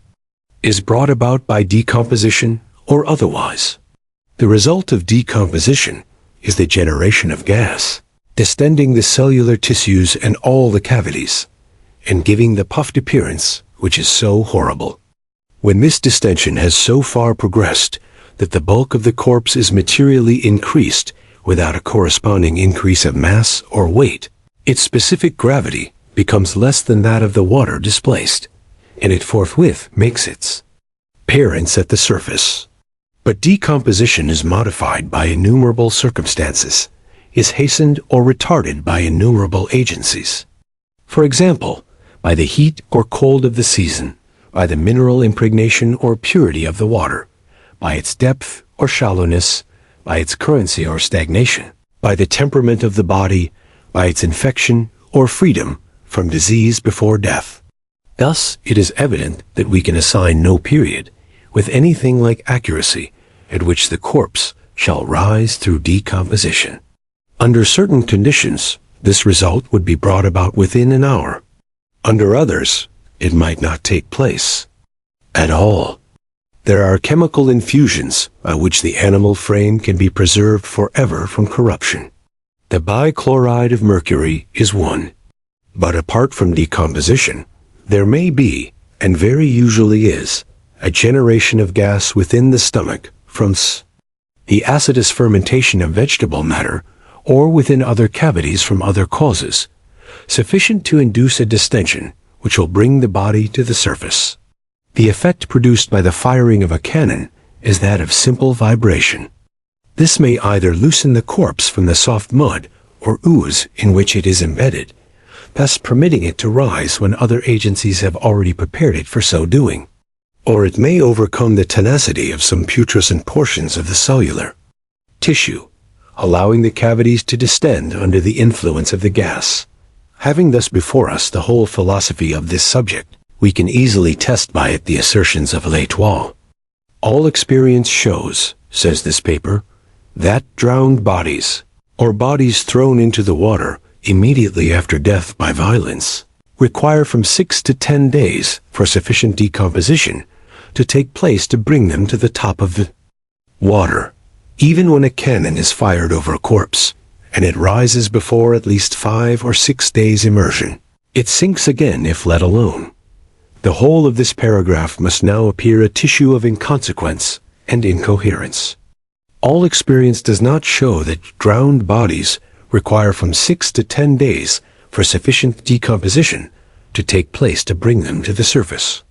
is brought about by decomposition or otherwise. The result of decomposition is the generation of gas, distending the cellular tissues and all the cavities, and giving the puffed appearance which is so horrible. When this distension has so far progressed that the bulk of the corpse is materially increased without a corresponding increase of mass or weight, its specific gravity becomes less than that of the water displaced, and it forthwith makes its appearance at the surface. But decomposition is modified by innumerable circumstances, is hastened or retarded by innumerable agencies. For example, by the heat or cold of the season, by the mineral impregnation or purity of the water, by its depth or shallowness, by its currency or stagnation, by the temperament of the body, by its infection or freedom from disease before death. Thus, it is evident that we can assign no period, with anything like accuracy, at which the corpse shall rise through decomposition. Under certain conditions, this result would be brought about within an hour. Under others, it might not take place at all. There are chemical infusions by which the animal frame can be preserved forever from corruption. The bichloride of mercury is one. But apart from decomposition, there may be, and very usually is, a generation of gas within the stomach from the acetous fermentation of vegetable matter, or within other cavities from other causes, sufficient to induce a distension which will bring the body to the surface. The effect produced by the firing of a cannon is that of simple vibration. This may either loosen the corpse from the soft mud or ooze in which it is embedded, thus permitting it to rise when other agencies have already prepared it for so doing. Or it may overcome the tenacity of some putrescent portions of the cellular tissue, allowing the cavities to distend under the influence of the gas. Having thus before us the whole philosophy of this subject, we can easily test by it the assertions of L'Etoile. All experience shows, says this paper, that drowned bodies, or bodies thrown into the water immediately after death by violence, require from 6 to 10 days for sufficient decomposition to take place to bring them to the top of the water. Even when a cannon is fired over a corpse, and it rises before at least 5 or 6 days immersion, it sinks again if let alone. The whole of this paragraph must now appear a tissue of inconsequence and incoherence. All experience does not show that drowned bodies require from 6 to 10 days for sufficient decomposition to take place to bring them to the surface.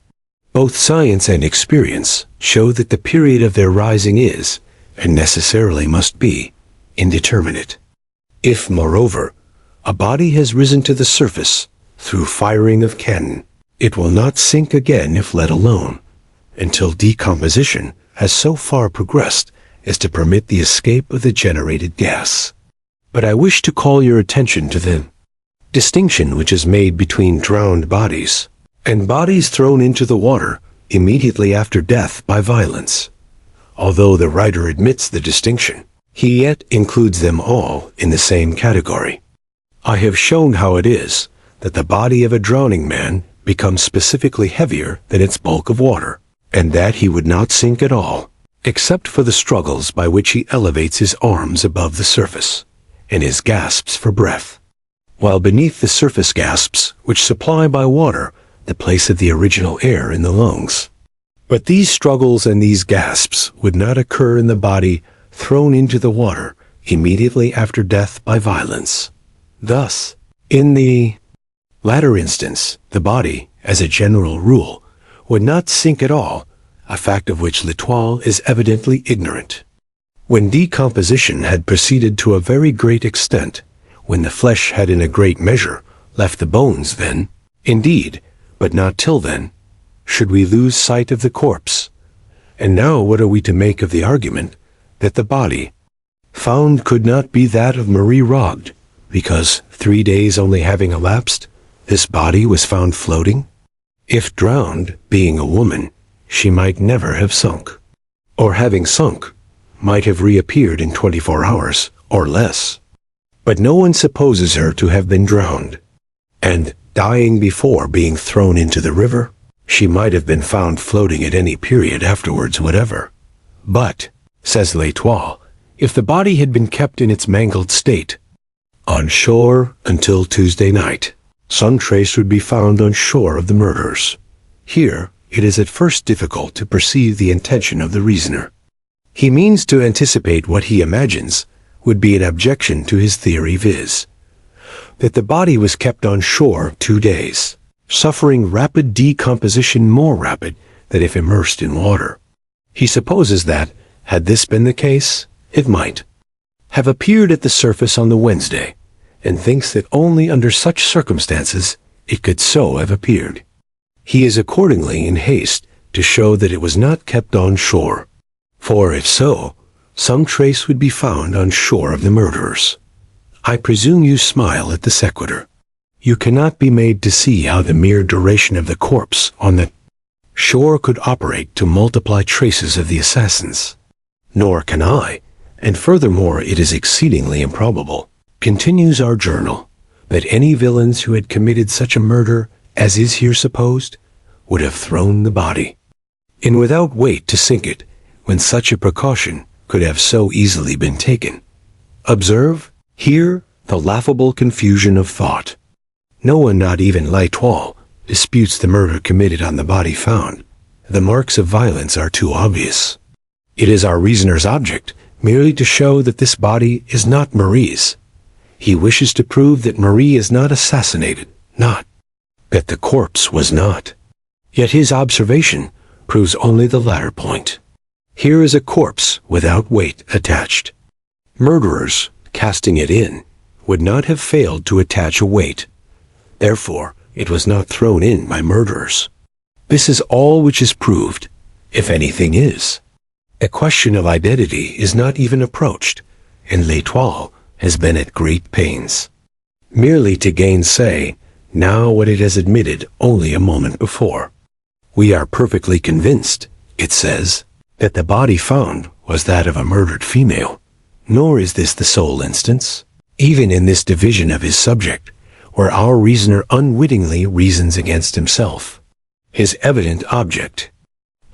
Both science and experience show that the period of their rising is, and necessarily must be, indeterminate. If, moreover, a body has risen to the surface through firing of cannon, it will not sink again if let alone, until decomposition has so far progressed as to permit the escape of the generated gas. But I wish to call your attention to the distinction which is made between drowned bodies and bodies thrown into the water immediately after death by violence. Although the writer admits the distinction, he yet includes them all in the same category. I have shown how it is that the body of a drowning man becomes specifically heavier than its bulk of water, and that he would not sink at all, except for the struggles by which he elevates his arms above the surface, and his gasps for breath, while beneath the surface gasps which supply by water the place of the original air in the lungs. But these struggles and these gasps would not occur in the body thrown into the water immediately after death by violence. Thus, in the latter instance, the body, as a general rule, would not sink at all, a fact of which L'Etoile is evidently ignorant. When decomposition had proceeded to a very great extent, when the flesh had in a great measure left the bones, then, indeed, but not till then, should we lose sight of the corpse. And now what are we to make of the argument that the body found could not be that of Marie Rogêt, because 3 days only having elapsed, this body was found floating? If drowned, being a woman, she might never have sunk, or having sunk, might have reappeared in 24 hours, or less. But no one supposes her to have been drowned, and, dying before being thrown into the river, she might have been found floating at any period afterwards whatever. But, says L'Etoile, if the body had been kept in its mangled state on shore until Tuesday night, some trace would be found on shore of the murderers. Here, it is at first difficult to perceive the intention of the reasoner. He means to anticipate what he imagines would be an objection to his theory, viz., that the body was kept on shore 2 days, suffering rapid decomposition more rapid than if immersed in water. He supposes that, had this been the case, it might have appeared at the surface on the Wednesday, and thinks that only under such circumstances it could so have appeared. He is accordingly in haste to show that it was not kept on shore, for if so, some trace would be found on shore of the murderers. I presume you smile at the sequitur. You cannot be made to see how the mere duration of the corpse on the shore could operate to multiply traces of the assassins. Nor can I, and furthermore it is exceedingly improbable, continues our journal, that any villains who had committed such a murder as is here supposed would have thrown the body in without weight to sink it, when such a precaution could have so easily been taken. Observe, here, the laughable confusion of thought. No one, not even L'Etoile, disputes the murder committed on the body found. The marks of violence are too obvious. It is our reasoner's object merely to show that this body is not Marie's. He wishes to prove that Marie is not assassinated, not that the corpse was not. Yet his observation proves only the latter point. Here is a corpse without weight attached. Murderers, casting it in, would not have failed to attach a weight. Therefore, it was not thrown in by murderers. This is all which is proved, if anything is. A question of identity is not even approached, and L'Étoile has been at great pains, merely to gainsay now what it has admitted only a moment before. We are perfectly convinced, it says, that the body found was that of a murdered female. Nor is this the sole instance, even in this division of his subject, where our reasoner unwittingly reasons against himself. His evident object,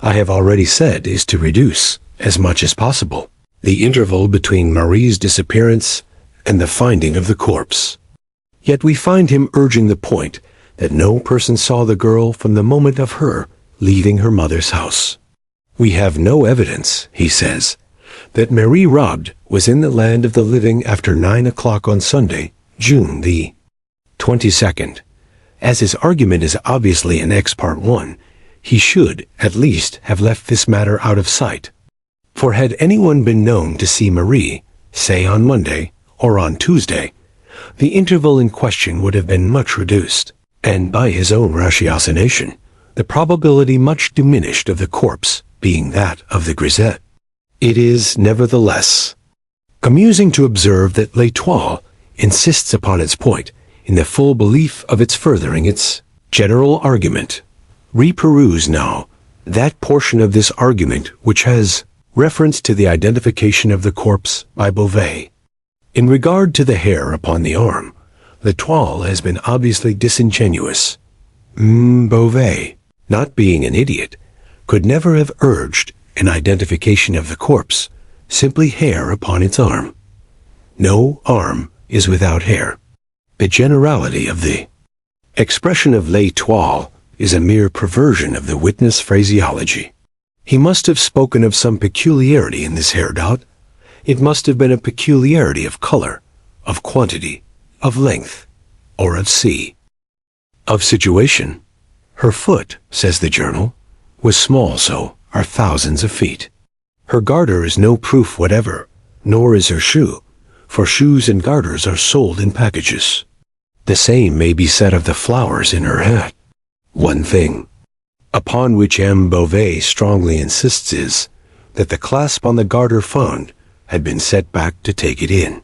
I have already said, is to reduce, as much as possible, the interval between Marie's disappearance and the finding of the corpse. Yet we find him urging the point that no person saw the girl from the moment of her leaving her mother's house. We have no evidence, he says, that Marie Rogêt was in the land of the living after 9 o'clock on Sunday, June the 22nd. As his argument is obviously an ex part 1, he should, at least, have left this matter out of sight. For had anyone been known to see Marie, say on Monday, or on Tuesday, the interval in question would have been much reduced, and by his own ratiocination, the probability much diminished of the corpse being that of the grisette. It is, nevertheless, amusing to observe that L'Étoile insists upon its point in the full belief of its furthering its general argument. Reperuse now that portion of this argument which has reference to the identification of the corpse by Beauvais. In regard to the hair upon the arm, L'Étoile has been obviously disingenuous. Beauvais, not being an idiot, could never have urged an identification of the corpse, simply hair upon its arm. No arm is without hair. The generality of the expression of L'Étoile is a mere perversion of the witness phraseology. He must have spoken of some peculiarity in this hair dot. It must have been a peculiarity of color, of quantity, of length, or of of situation. Her foot, says the journal, was small, so are thousands of feet. Her garter is no proof whatever, nor is her shoe, for shoes and garters are sold in packages. The same may be said of the flowers in her hat. One thing, upon which M. Beauvais strongly insists, is that the clasp on the garter found had been set back to take it in.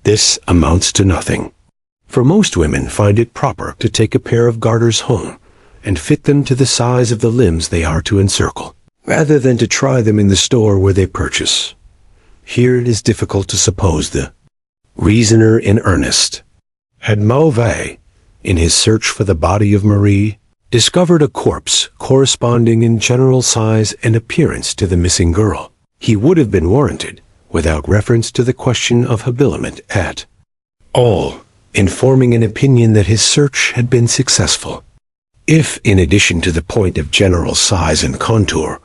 This amounts to nothing, for most women find it proper to take a pair of garters home and fit them to the size of the limbs they are to encircle, rather than to try them in the store where they purchase. Here it is difficult to suppose the reasoner in earnest. Had Beauvais, in his search for the body of Marie, discovered a corpse corresponding in general size and appearance to the missing girl, he would have been warranted, without reference to the question of habiliment at all, in forming an opinion that his search had been successful. If, in addition to the point of general size and contour,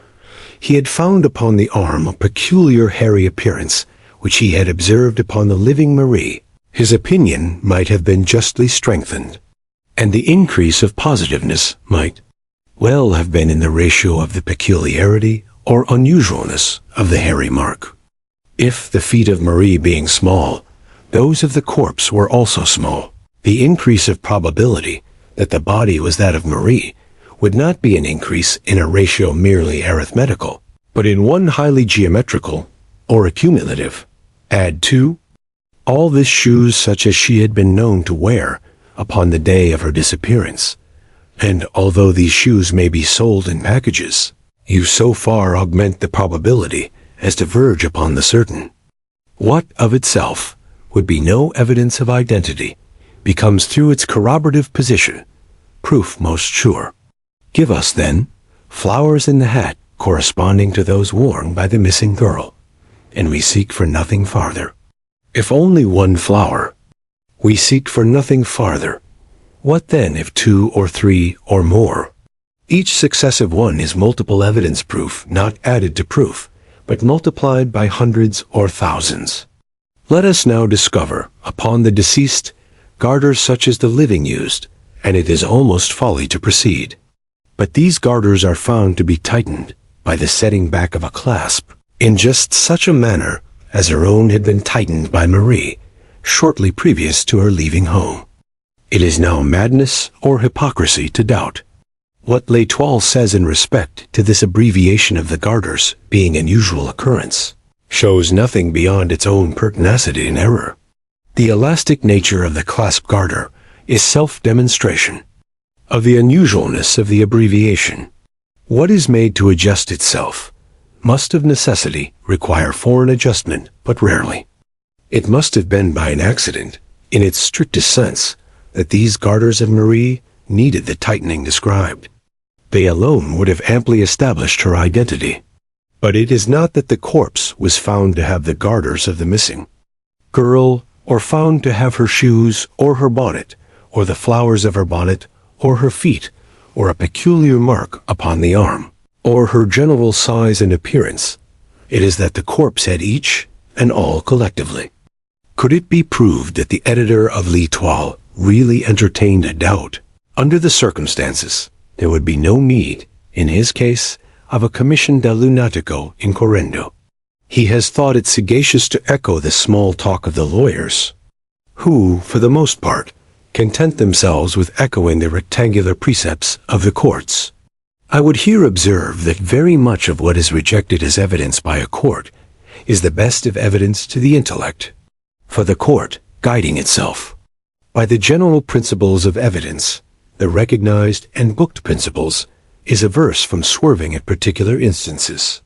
he had found upon the arm a peculiar hairy appearance which he had observed upon the living Marie, his opinion might have been justly strengthened, and the increase of positiveness might well have been in the ratio of the peculiarity or unusualness of the hairy mark. If the feet of Marie being small, those of the corpse were also small, the increase of probability that the body was that of Marie would not be an increase in a ratio merely arithmetical, but in one highly geometrical or accumulative. Add to all this shoes such as she had been known to wear upon the day of her disappearance, and although these shoes may be sold in packages, you so far augment the probability as to verge upon the certain. What of itself would be no evidence of identity becomes through its corroborative position proof most sure. Give us, then, flowers in the hat corresponding to those worn by the missing girl, and we seek for nothing farther. If only one flower, we seek for nothing farther. What then if 2 or 3 or more? Each successive one is multiple evidence proof, not added to proof, but multiplied by hundreds or thousands. Let us now discover upon the deceased garters such as the living used, and it is almost folly to proceed. But these garters are found to be tightened by the setting back of a clasp, in just such a manner as her own had been tightened by Marie, shortly previous to her leaving home. It is now madness or hypocrisy to doubt. What L'Étoile says in respect to this abbreviation of the garters being an usual occurrence shows nothing beyond its own pertinacity and error. The elastic nature of the clasp garter is self-demonstration of the unusualness of the abbreviation. What is made to adjust itself must of necessity require foreign adjustment, but rarely. It must have been by an accident, in its strictest sense, that these garters of Marie needed the tightening described. They alone would have amply established her identity. But it is not that the corpse was found to have the garters of the missing girl, or found to have her shoes, or her bonnet, or the flowers of her bonnet, or her feet, or a peculiar mark upon the arm, or her general size and appearance. It is that the corpse had each and all collectively. Could it be proved that the editor of L'Étoile really entertained a doubt? Under the circumstances, there would be no need, in his case, of a commission da lunatico incorrendo. He has thought it sagacious to echo the small talk of the lawyers, who, for the most part, content themselves with echoing the rectangular precepts of the courts. I would here observe that very much of what is rejected as evidence by a court is the best of evidence to the intellect, for the court, guiding itself by the general principles of evidence, the recognized and booked principles, is averse from swerving at particular instances.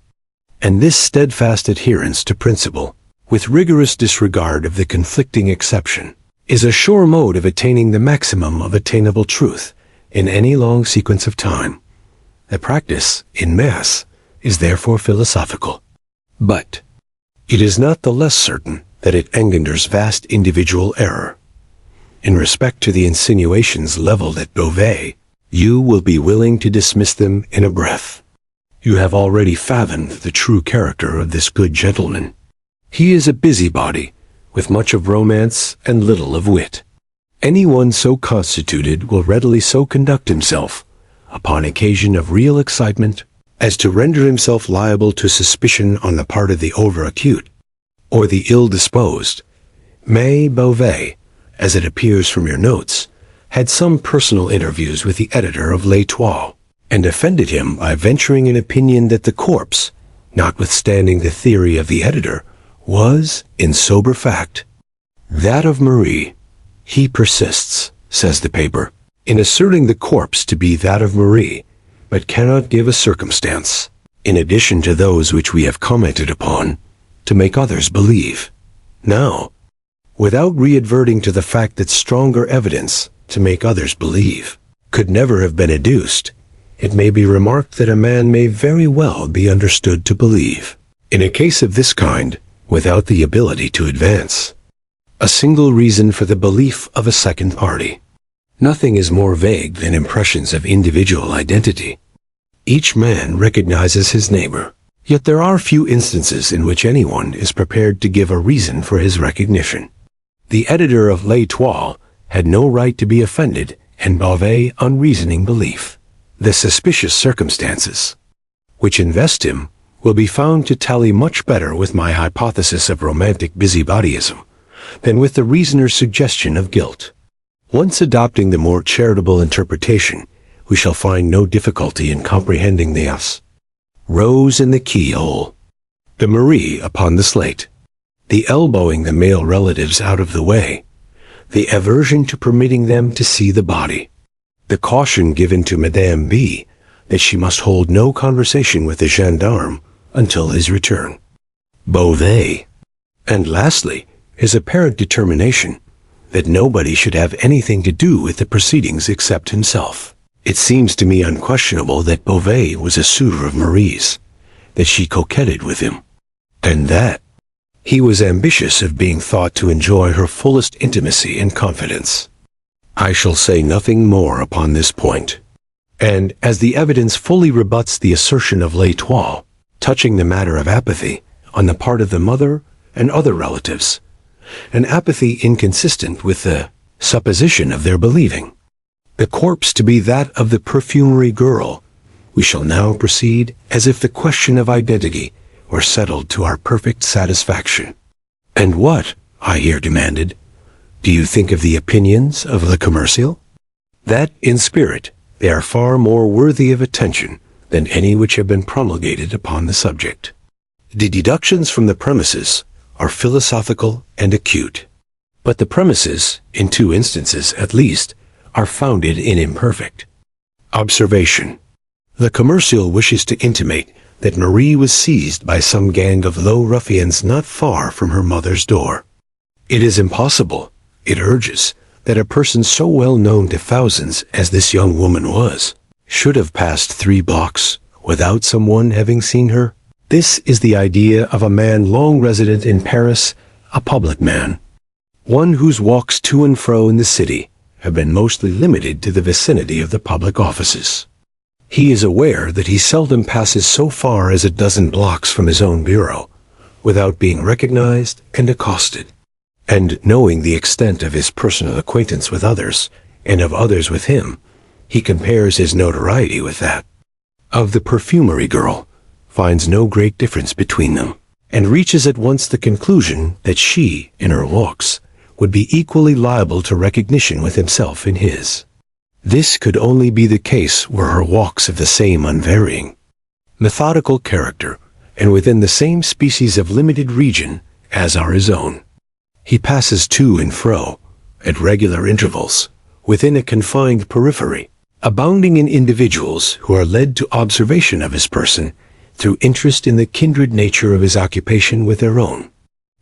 And this steadfast adherence to principle, with rigorous disregard of the conflicting exception, is a sure mode of attaining the maximum of attainable truth in any long sequence of time. The practice, in mass, is therefore philosophical. But it is not the less certain that it engenders vast individual error. In respect to the insinuations leveled at Beauvais, you will be willing to dismiss them in a breath. You have already fathomed the true character of this good gentleman. He is a busybody, with much of romance and little of wit. Anyone so constituted will readily so conduct himself, upon occasion of real excitement, as to render himself liable to suspicion on the part of the over-acute, or the ill-disposed. Mais Beauvais, as it appears from your notes, had some personal interviews with the editor of L'Étoile, and offended him by venturing an opinion that the corpse, notwithstanding the theory of the editor, was, in sober fact, that of Marie. He persists, says the paper, in asserting the corpse to be that of Marie, but cannot give a circumstance, in addition to those which we have commented upon, to make others believe. Now, without re-adverting to the fact that stronger evidence, to make others believe, could never have been adduced, it may be remarked that a man may very well be understood to believe, in a case of this kind, without the ability to advance a single reason for the belief of a second party. Nothing is more vague than impressions of individual identity. Each man recognizes his neighbor, yet there are few instances in which anyone is prepared to give a reason for his recognition. The editor of L'Étoile had no right to be offended in Beauvais' unreasoning belief. The suspicious circumstances which invest him will be found to tally much better with my hypothesis of romantic busybodyism than with the reasoner's suggestion of guilt. Once adopting the more charitable interpretation, we shall find no difficulty in comprehending the us, rose in the keyhole, the Marie upon the slate, the elbowing the male relatives out of the way, the aversion to permitting them to see the body, the caution given to Madame B that she must hold no conversation with the gendarme until his return, Beauvais, and lastly, his apparent determination that nobody should have anything to do with the proceedings except himself. It seems to me unquestionable that Beauvais was a suitor of Marie's, that she coquetted with him, and that he was ambitious of being thought to enjoy her fullest intimacy and confidence. I shall say nothing more upon this point, and as the evidence fully rebuts the assertion of L'Étoile touching the matter of apathy on the part of the mother and other relatives, an apathy inconsistent with the supposition of their believing the corpse to be that of the perfumery girl, we shall now proceed as if the question of identity were settled to our perfect satisfaction. And what, I here demanded, Do you think of the opinions of Le Commercial? That, in spirit, they are far more worthy of attention than any which have been promulgated upon the subject. The deductions from the premises are philosophical and acute. But the premises, in 2 instances at least, are founded in imperfect observation. Le Commercial wishes to intimate that Marie was seized by some gang of low ruffians not far from her mother's door. It is impossible, it urges, that a person so well known to thousands as this young woman was, should have passed 3 blocks without someone having seen her. This is the idea of a man long resident in Paris, a public man, one whose walks to and fro in the city have been mostly limited to the vicinity of the public offices. He is aware that he seldom passes so far as a dozen blocks from his own bureau without being recognized and accosted. And knowing the extent of his personal acquaintance with others, and of others with him, he compares his notoriety with that of the perfumery girl, finds no great difference between them, and reaches at once the conclusion that she, in her walks, would be equally liable to recognition with himself in his. This could only be the case were her walks of the same unvarying, methodical character, and within the same species of limited region as are his own. He passes to and fro, at regular intervals, within a confined periphery, abounding in individuals who are led to observation of his person through interest in the kindred nature of his occupation with their own.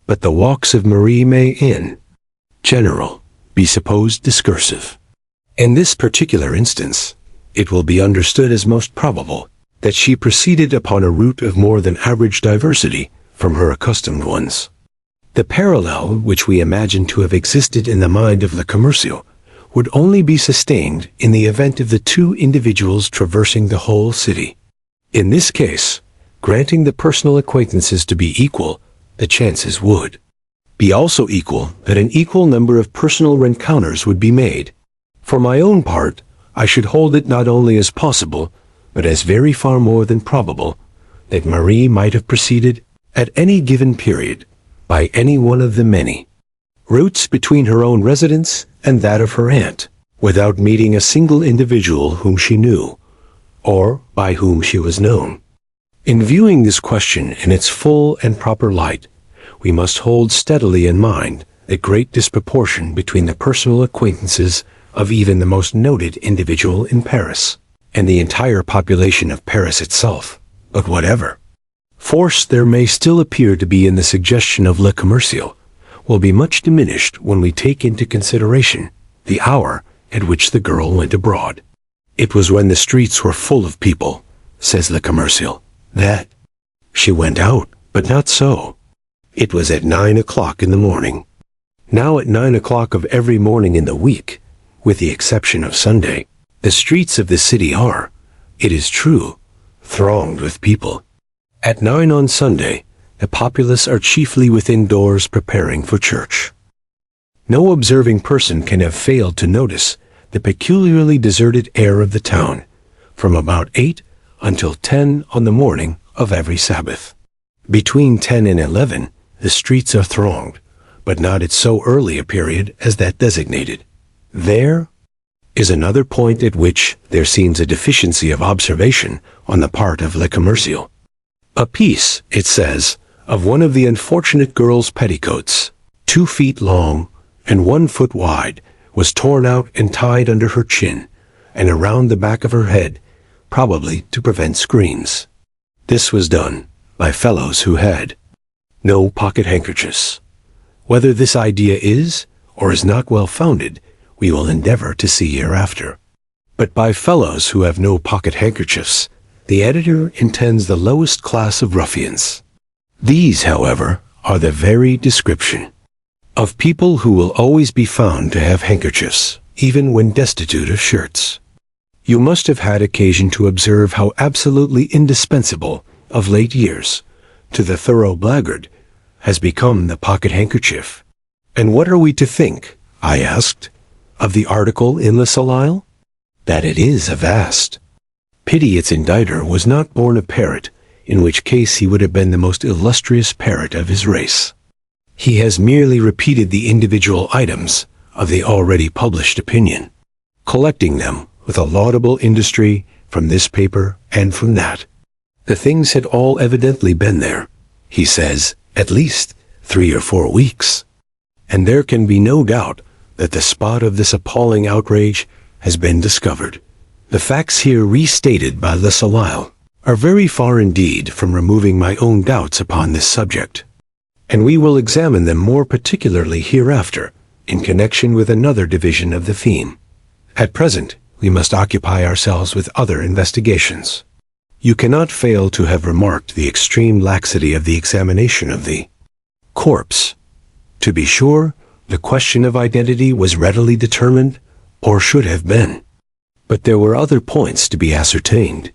But the walks of Marie may, in general, be supposed discursive. In this particular instance, it will be understood as most probable that she proceeded upon a route of more than average diversity from her accustomed ones. The parallel which we imagine to have existed in the mind of Le Commercial would only be sustained in the event of the 2 individuals traversing the whole city. In this case, granting the personal acquaintances to be equal, the chances would be also equal that an equal number of personal rencounters would be made. For my own part, I should hold it not only as possible, but as very far more than probable, that Marie might have proceeded, at any given period, by any one of the many routes between her own residence and that of her aunt, without meeting a single individual whom she knew, or by whom she was known. In viewing this question in its full and proper light, we must hold steadily in mind the great disproportion between the personal acquaintances of even the most noted individual in Paris, and the entire population of Paris itself. But whatever force there may still appear to be in the suggestion of Le Commercial, will be much diminished when we take into consideration the hour at which the girl went abroad. It was when the streets were full of people, says Le Commercial, that she went out, but not so. It was at 9 o'clock in the morning. Now at 9 o'clock of every morning in the week, with the exception of Sunday, the streets of the city are, it is true, thronged with people. At 9 on Sunday, the populace are chiefly within doors preparing for church. No observing person can have failed to notice the peculiarly deserted air of the town from about 8 until 10 on the morning of every Sabbath. Between 10 and 11, the streets are thronged, but not at so early a period as that designated. There is another point at which there seems a deficiency of observation on the part of Le Commercial. A piece, it says, of one of the unfortunate girl's petticoats, 2 feet long and 1 foot wide, was torn out and tied under her chin and around the back of her head, probably to prevent screams. This was done by fellows who had no pocket handkerchiefs. Whether this idea is or is not well founded, we will endeavor to see hereafter. But by fellows who have no pocket handkerchiefs, the editor intends the lowest class of ruffians. These, however, are the very description of people who will always be found to have handkerchiefs, even when destitute of shirts. You must have had occasion to observe how absolutely indispensable, of late years, to the thorough blackguard, has become the pocket handkerchief. And what are we to think, I asked, of the article in Le Soleil? That it is a vast pity its inditer was not born a parrot, in which case he would have been the most illustrious parrot of his race. He has merely repeated the individual items of the already published opinion, collecting them with a laudable industry from this paper and from that. The things had all evidently been there, he says, at least 3 or 4 weeks. And there can be no doubt that the spot of this appalling outrage has been discovered. The facts here restated by Le Soleil are very far indeed from removing my own doubts upon this subject, and we will examine them more particularly hereafter in connection with another division of the theme. At present, we must occupy ourselves with other investigations. You cannot fail to have remarked the extreme laxity of the examination of the corpse. To be sure, the question of identity was readily determined, or should have been. But there were other points to be ascertained.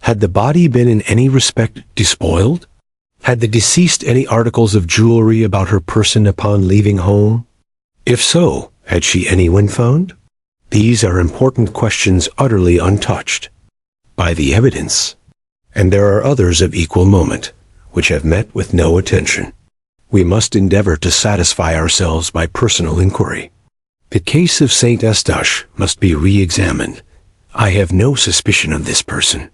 Had the body been in any respect despoiled? Had the deceased any articles of jewelry about her person upon leaving home? If so, had she any when found? These are important questions utterly untouched by the evidence, and there are others of equal moment, which have met with no attention. We must endeavor to satisfy ourselves by personal inquiry. The case of Saint Eustache must be re-examined. I have no suspicion of this person.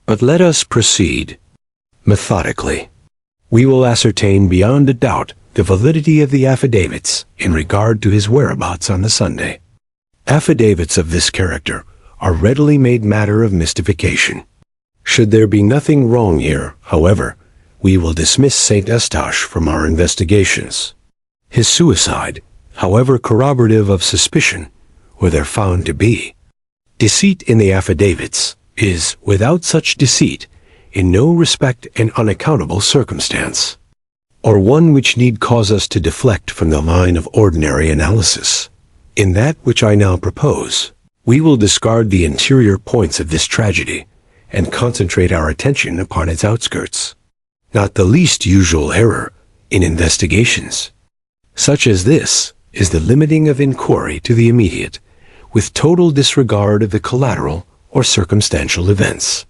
But let us proceed methodically. We will ascertain beyond a doubt the validity of the affidavits in regard to his whereabouts on the Sunday. Affidavits of this character are readily made matter of mystification. Should there be nothing wrong here, however, we will dismiss Saint Eustache from our investigations. His suicide, however corroborative of suspicion, were there found to be. Deceit in the affidavits is, without such deceit, in no respect an unaccountable circumstance, or one which need cause us to deflect from the line of ordinary analysis. In that which I now propose, we will discard the interior points of this tragedy and concentrate our attention upon its outskirts. Not the least usual error in investigations such as this is the limiting of inquiry to the immediate, with total disregard of the collateral or circumstantial events.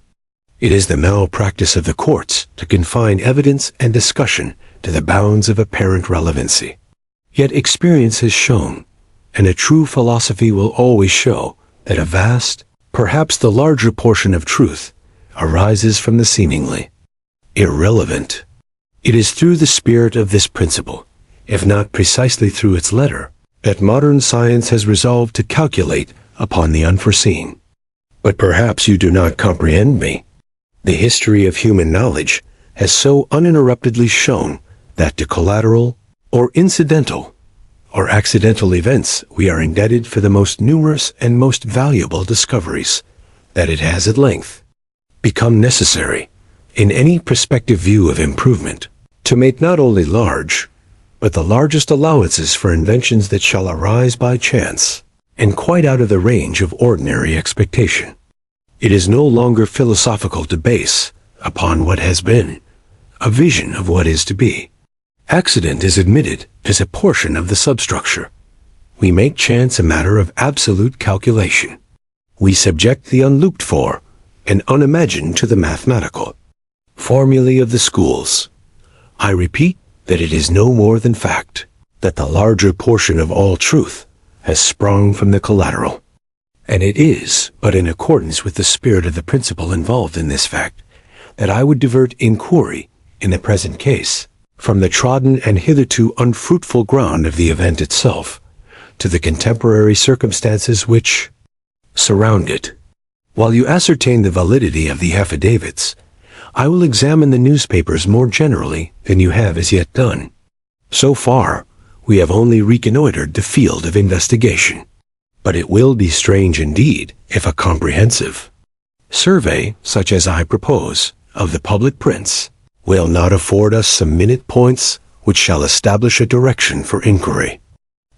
It is the malpractice of the courts to confine evidence and discussion to the bounds of apparent relevancy. Yet experience has shown, and a true philosophy will always show, that a vast, perhaps the larger portion of truth, arises from the seemingly irrelevant. It is through the spirit of this principle, if not precisely through its letter, that modern science has resolved to calculate upon the unforeseen. But perhaps you do not comprehend me. The history of human knowledge has so uninterruptedly shown that to collateral, or incidental, or accidental events we are indebted for the most numerous and most valuable discoveries, that it has at length become necessary, in any prospective view of improvement, to make not only large, but the largest allowances for inventions that shall arise by chance, and quite out of the range of ordinary expectation. It is no longer philosophical to base, upon what has been, a vision of what is to be. Accident is admitted as a portion of the substructure. We make chance a matter of absolute calculation. We subject the unlooked for and unimagined to the mathematical formulae of the schools. I repeat that it is no more than fact that the larger portion of all truth has sprung from the collateral. And it is but in accordance with the spirit of the principle involved in this fact that I would divert inquiry, in the present case, from the trodden and hitherto unfruitful ground of the event itself, to the contemporary circumstances which surround it. While you ascertain the validity of the affidavits, I will examine the newspapers more generally than you have as yet done. So far, we have only reconnoitered the field of investigation, but it will be strange indeed if a comprehensive survey, such as I propose, of the public prints, will not afford us some minute points which shall establish a direction for inquiry.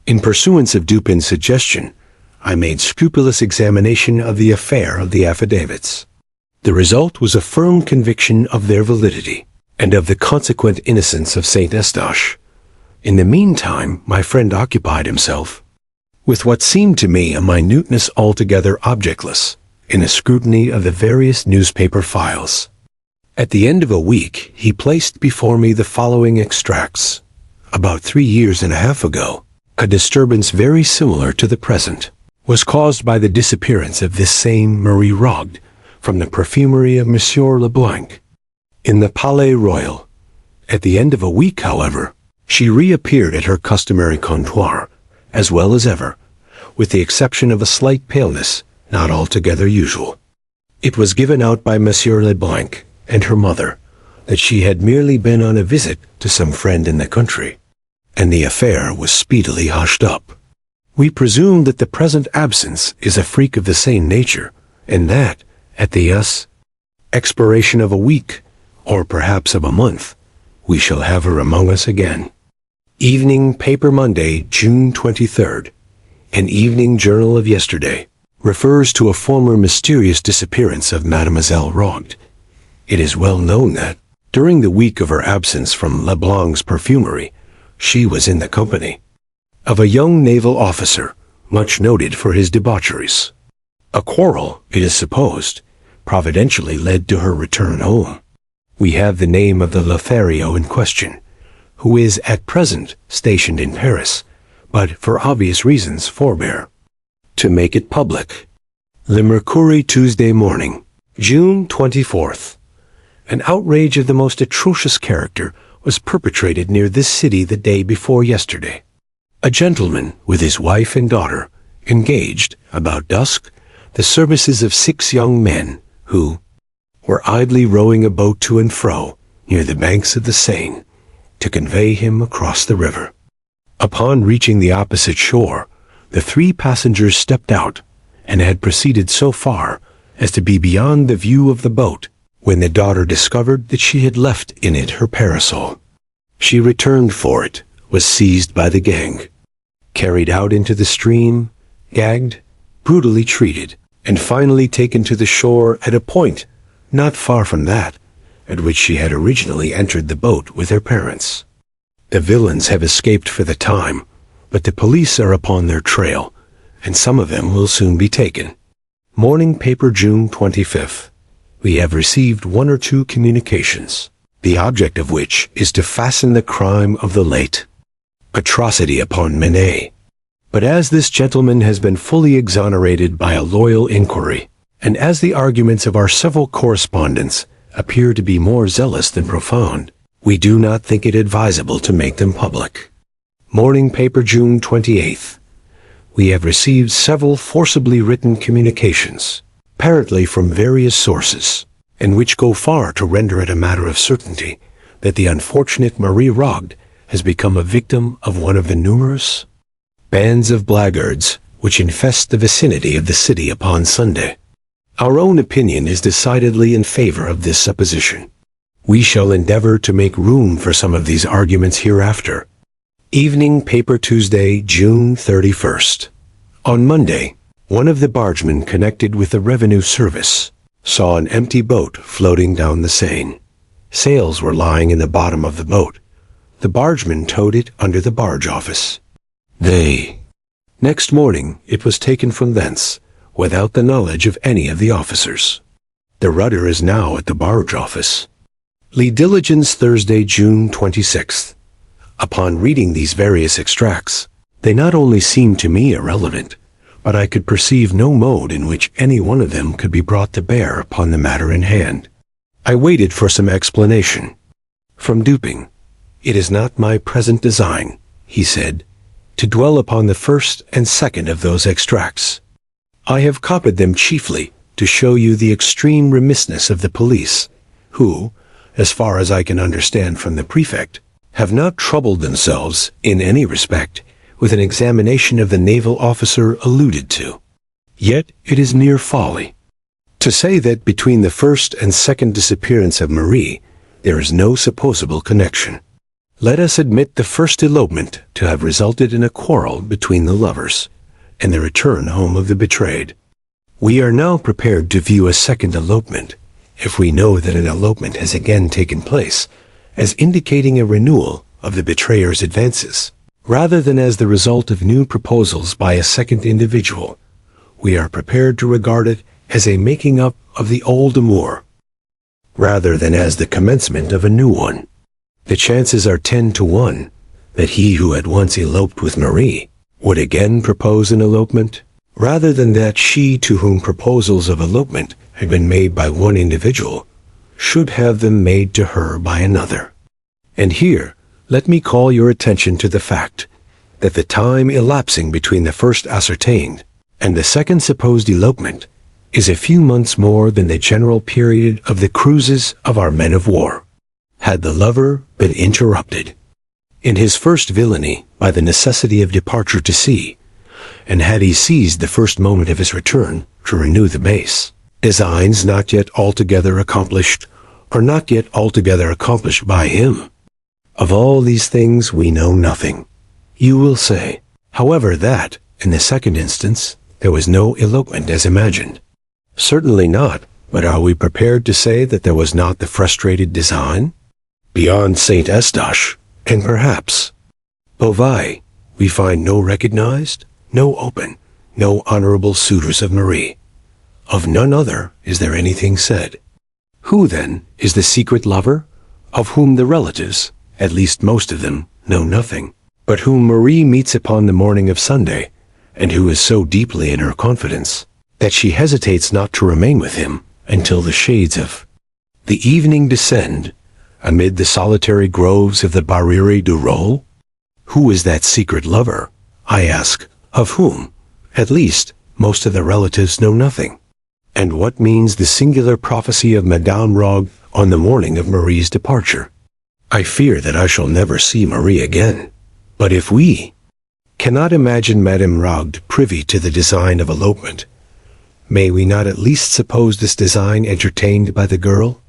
In pursuance of Dupin's suggestion, I made scrupulous examination of the affair of the affidavits. The result was a firm conviction of their validity, and of the consequent innocence of Saint Eustache. In the meantime, my friend occupied himself with what seemed to me a minuteness altogether objectless, in a scrutiny of the various newspaper files. At the end of a week, he placed before me the following extracts. About 3 years and a half ago, A disturbance very similar to the present was caused by the disappearance of this same Marie Rogêt from the perfumery of Monsieur Leblanc in the Palais Royal. At the end of a week, however, she reappeared at her customary comptoir, as well as ever, with the exception of a slight paleness not altogether usual. It was given out by Monsieur Leblanc and her mother that she had merely been on a visit to some friend in the country, and the affair was speedily hushed up. We presume that the present absence is a freak of the same nature, and that, at the expiration of a week, or perhaps of a month, we shall have her among us again. Evening Paper Monday, June 23rd, an evening journal of yesterday, refers to a former mysterious disappearance of Mademoiselle Rogêt. It is well known that, during the week of her absence from Leblanc's perfumery, she was in the company of a young naval officer, much noted for his debaucheries. A quarrel, it is supposed, providentially led to her return home. We have the name of the Lothario in question, who is at present stationed in Paris, but for obvious reasons forbear to make it public. Le Mercury, Tuesday morning, June 24th. An outrage of the most atrocious character was perpetrated near this city the day before yesterday. A gentleman, with his wife and daughter, engaged, about dusk, the services of 6 young men, who were idly rowing a boat to and fro near the banks of the Seine to convey him across the river. Upon reaching the opposite shore, the 3 passengers stepped out and had proceeded so far as to be beyond the view of the boat when the daughter discovered that she had left in it her parasol. She returned for it, was seized by the gang, carried out into the stream, gagged, brutally treated, and finally taken to the shore at a point not far from that at which she had originally entered the boat with her parents. The villains have escaped for the time, but the police are upon their trail, and some of them will soon be taken. Morning Paper, June 25th. We have received 1 or 2 communications, the object of which is to fasten the crime of the late atrocity upon Manet. But as this gentleman has been fully exonerated by a loyal inquiry, and as the arguments of our several correspondents appear to be more zealous than profound, we do not think it advisable to make them public. Morning Paper, June 28th. We have received several forcibly written communications, apparently from various sources, and which go far to render it a matter of certainty that the unfortunate Marie Rogêt has become a victim of one of the numerous bands of blackguards which infest the vicinity of the city upon Sunday. Our own opinion is decidedly in favor of this supposition. We shall endeavor to make room for some of these arguments hereafter. Evening Paper, Tuesday, June 31st. On Monday, one of the bargemen connected with the revenue service saw an empty boat floating down the Seine. Sails were lying in the bottom of the boat. The bargeman towed it under the barge office. Next morning it was taken from thence, without the knowledge of any of the officers. The rudder is now at the barge office. Le Diligence, Thursday, June 26th. Upon reading these various extracts, they not only seemed to me irrelevant, but I could perceive no mode in which any one of them could be brought to bear upon the matter in hand. I waited for some explanation from Duping. It is not my present design, he said, to dwell upon the first and second of those extracts. I have copied them chiefly to show you the extreme remissness of the police, who, as far as I can understand from the prefect, have not troubled themselves, in any respect, with an examination of the naval officer alluded to. Yet it is mere folly to say that between the first and second disappearance of Marie there is no supposable connection. Let us admit the first elopement to have resulted in a quarrel between the lovers, and the return home of the betrayed. We are now prepared to view a second elopement, if we know that an elopement has again taken place, as indicating a renewal of the betrayer's advances, rather than as the result of new proposals by a second individual. We are prepared to regard it as a making up of the old amour, rather than as the commencement of a new one. The chances are 10 to 1 that he who had once eloped with Marie would again propose an elopement, rather than that she to whom proposals of elopement had been made by one individual should have them made to her by another. And here, let me call your attention to the fact that the time elapsing between the first ascertained and the second supposed elopement is a few months more than the general period of the cruises of our men of war. Had the lover been interrupted in his first villainy by the necessity of departure to sea, and had he seized the first moment of his return to renew the base, designs not yet altogether accomplished, or not yet altogether accomplished by him, of all these things we know nothing. You will say, however, that, in the second instance, there was no elopement as imagined. Certainly not, but are we prepared to say that there was not the frustrated design? Beyond St. Eustache, and perhaps Beauvais, we find no recognized, no open, no honorable suitors of Marie. Of none other is there anything said. Who, then, is the secret lover, of whom the relatives, at least most of them, know nothing, but whom Marie meets upon the morning of Sunday, and who is so deeply in her confidence that she hesitates not to remain with him until the shades of the evening descend amid the solitary groves of the Barriere du Roule? Who is that secret lover, I ask, of whom, at least, most of the relatives know nothing? And what means the singular prophecy of Madame Rogêt on the morning of Marie's departure? I fear that I shall never see Marie again. But if we cannot imagine Madame Rogêt privy to the design of elopement, may we not at least suppose this design entertained by the girl?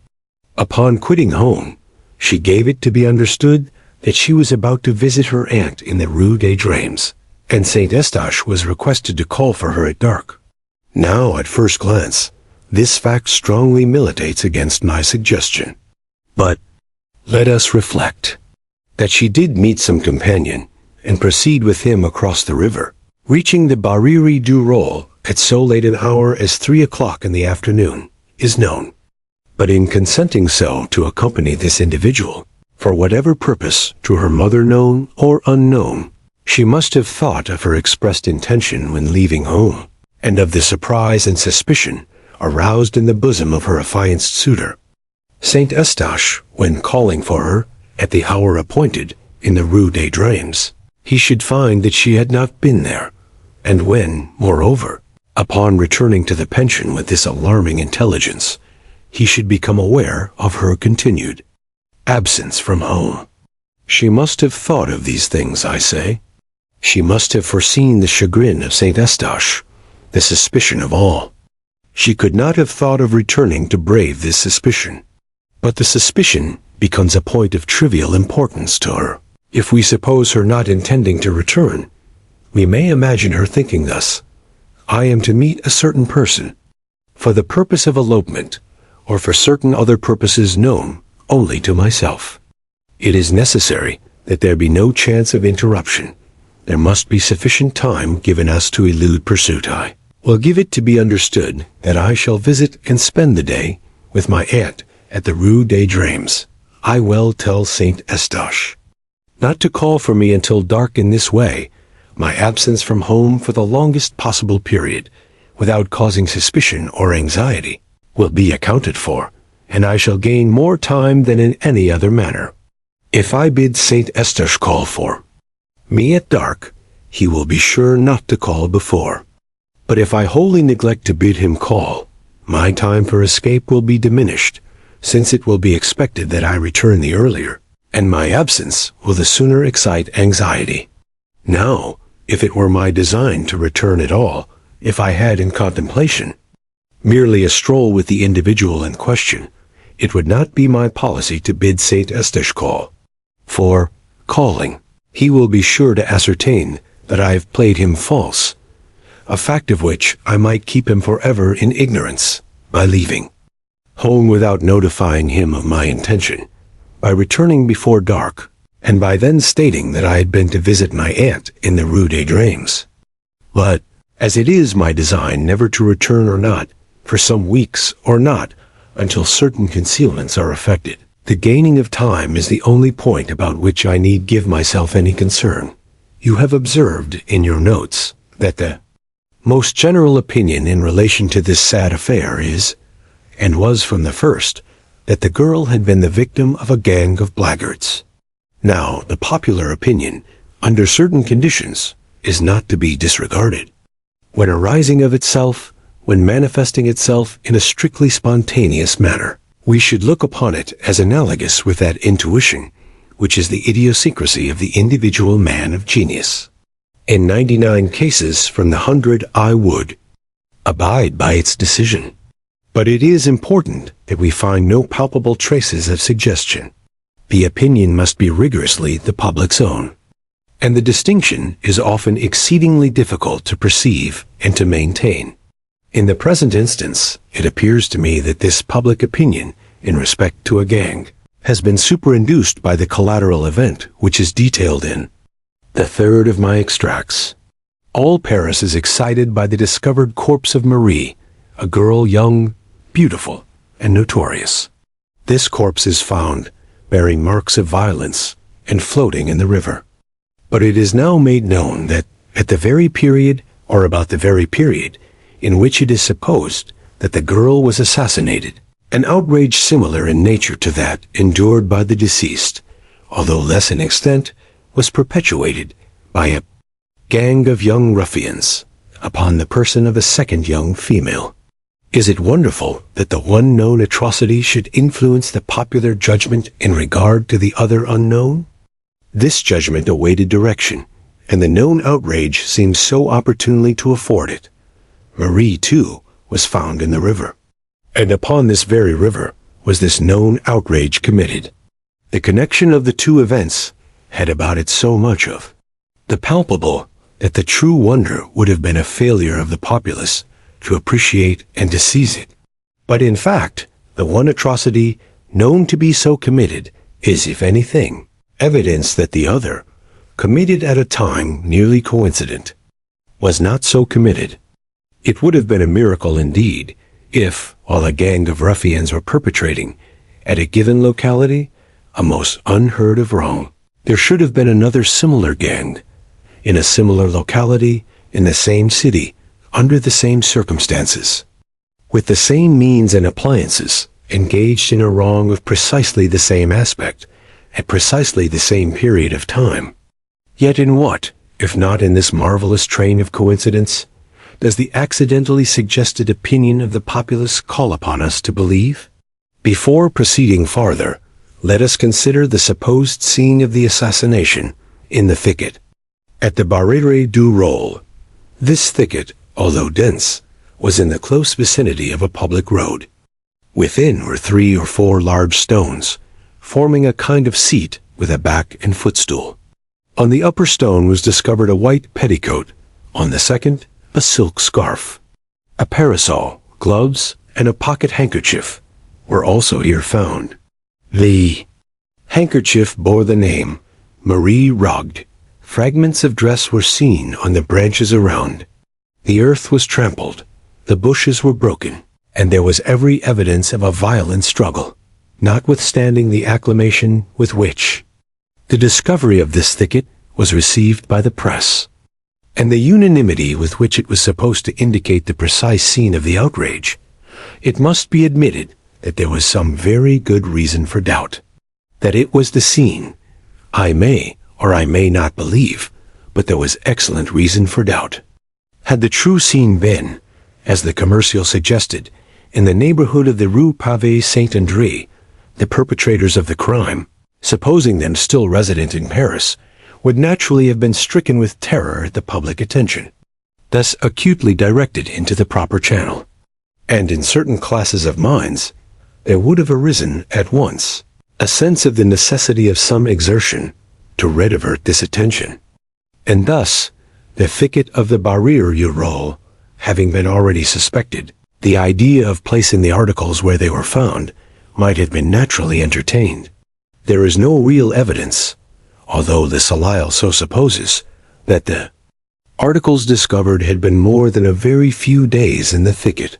Upon quitting home, she gave it to be understood that she was about to visit her aunt in the Rue des Dreams, and St. Eustache was requested to call for her at dark. Now, at first glance, this fact strongly militates against my suggestion. But let us reflect that she did meet some companion and proceed with him across the river, reaching the Barriere du Roule at so late an hour as 3 o'clock in the afternoon, is known. But in consenting so to accompany this individual, for whatever purpose, to her mother known or unknown, she must have thought of her expressed intention when leaving home, and of the surprise and suspicion aroused in the bosom of her affianced suitor. St. Eustache, when calling for her, at the hour appointed, in the Rue des Dreams, he should find that she had not been there, and when, moreover, upon returning to the pension with this alarming intelligence, he should become aware of her continued absence from home. She must have thought of these things, I say. She must have foreseen the chagrin of St. Eustache, the suspicion of all. She could not have thought of returning to brave this suspicion. But the suspicion becomes a point of trivial importance to her. If we suppose her not intending to return, we may imagine her thinking thus: I am to meet a certain person, for the purpose of elopement, or for certain other purposes known only to myself. It is necessary that there be no chance of interruption. There must be sufficient time given us to elude pursuit. I will give it to be understood that I shall visit and spend the day with my aunt at the Rue des Dreams. I will tell St. Eustache not to call for me until dark. In this way, my absence from home for the longest possible period, without causing suspicion or anxiety, will be accounted for, and I shall gain more time than in any other manner. If I bid St. Eustache call for me at dark, he will be sure not to call before. But if I wholly neglect to bid him call, my time for escape will be diminished, since it will be expected that I return the earlier, and my absence will the sooner excite anxiety. Now, if it were my design to return at all, if I had in contemplation merely a stroll with the individual in question, it would not be my policy to bid St. Eustache call. For, calling, he will be sure to ascertain that I have played him false, a fact of which I might keep him forever in ignorance by leaving home without notifying him of my intention, by returning before dark, and by then stating that I had been to visit my aunt in the Rue des Dreams. But, as it is my design never to return or not, for some weeks or not, until certain concealments are effected, the gaining of time is the only point about which I need give myself any concern. You have observed in your notes that the most general opinion in relation to this sad affair is, and was from the first, that the girl had been the victim of a gang of blackguards. Now, the popular opinion, under certain conditions, is not to be disregarded. When arising of itself, when manifesting itself in a strictly spontaneous manner, we should look upon it as analogous with that intuition, which is the idiosyncrasy of the individual man of genius. In 99 cases from the 100 I would abide by its decision. But it is important that we find no palpable traces of suggestion. The opinion must be rigorously the public's own. And the distinction is often exceedingly difficult to perceive and to maintain. In the present instance, it appears to me that this public opinion, in respect to a gang, has been superinduced by the collateral event which is detailed in the third of my extracts. All Paris is excited by the discovered corpse of Marie, a girl young, beautiful, and notorious. This corpse is found, bearing marks of violence, and floating in the river. But it is now made known that, at the very period, or about the very period, in which it is supposed that the girl was assassinated, an outrage similar in nature to that endured by the deceased, although less in extent, was perpetuated by a gang of young ruffians upon the person of a second young female. Is it wonderful that the one known atrocity should influence the popular judgment in regard to the other unknown? This judgment awaited direction, and the known outrage seemed so opportunely to afford it. Marie, too, was found in the river. And upon this very river was this known outrage committed. The connection of the two events had about it so much of the palpable that the true wonder would have been a failure of the populace to appreciate and to seize it. But in fact, the one atrocity known to be so committed is, if anything, evidence that the other, committed at a time nearly coincident, was not so committed. It would have been a miracle indeed if, while a gang of ruffians were perpetrating, at a given locality, a most unheard of wrong, there should have been another similar gang, in a similar locality, in the same city, under the same circumstances, with the same means and appliances, engaged in a wrong of precisely the same aspect, at precisely the same period of time. Yet in what, if not in this marvelous train of coincidence, does the accidentally suggested opinion of the populace call upon us to believe? Before proceeding farther, let us consider the supposed scene of the assassination in the thicket at the Barrière du Roule. This thicket, although dense, was in the close vicinity of a public road. Within were 3 or 4 large stones, forming a kind of seat with a back and footstool. On the upper stone was discovered a white petticoat, on the second, a silk scarf. A parasol, gloves, and a pocket handkerchief were also here found. The handkerchief bore the name Marie Rogêt. Fragments of dress were seen on the branches around. The earth was trampled, the bushes were broken, and there was every evidence of a violent struggle, notwithstanding the acclamation with which the discovery of this thicket was received by the press, and the unanimity with which it was supposed to indicate the precise scene of the outrage. It must be admitted that there was some very good reason for doubt. That it was the scene, I may or I may not believe, but there was excellent reason for doubt. Had the true scene been, as the commercial suggested, in the neighborhood of the Rue Pavée Saint-André, the perpetrators of the crime, supposing them still resident in Paris, would naturally have been stricken with terror at the public attention, thus acutely directed into the proper channel. And in certain classes of minds, there would have arisen at once a sense of the necessity of some exertion to redivert this attention. And thus, the thicket of the Barrière du Roule having been already suspected, the idea of placing the articles where they were found might have been naturally entertained. There is no real evidence, although the Salile so supposes, that the articles discovered had been more than a very few days in the thicket,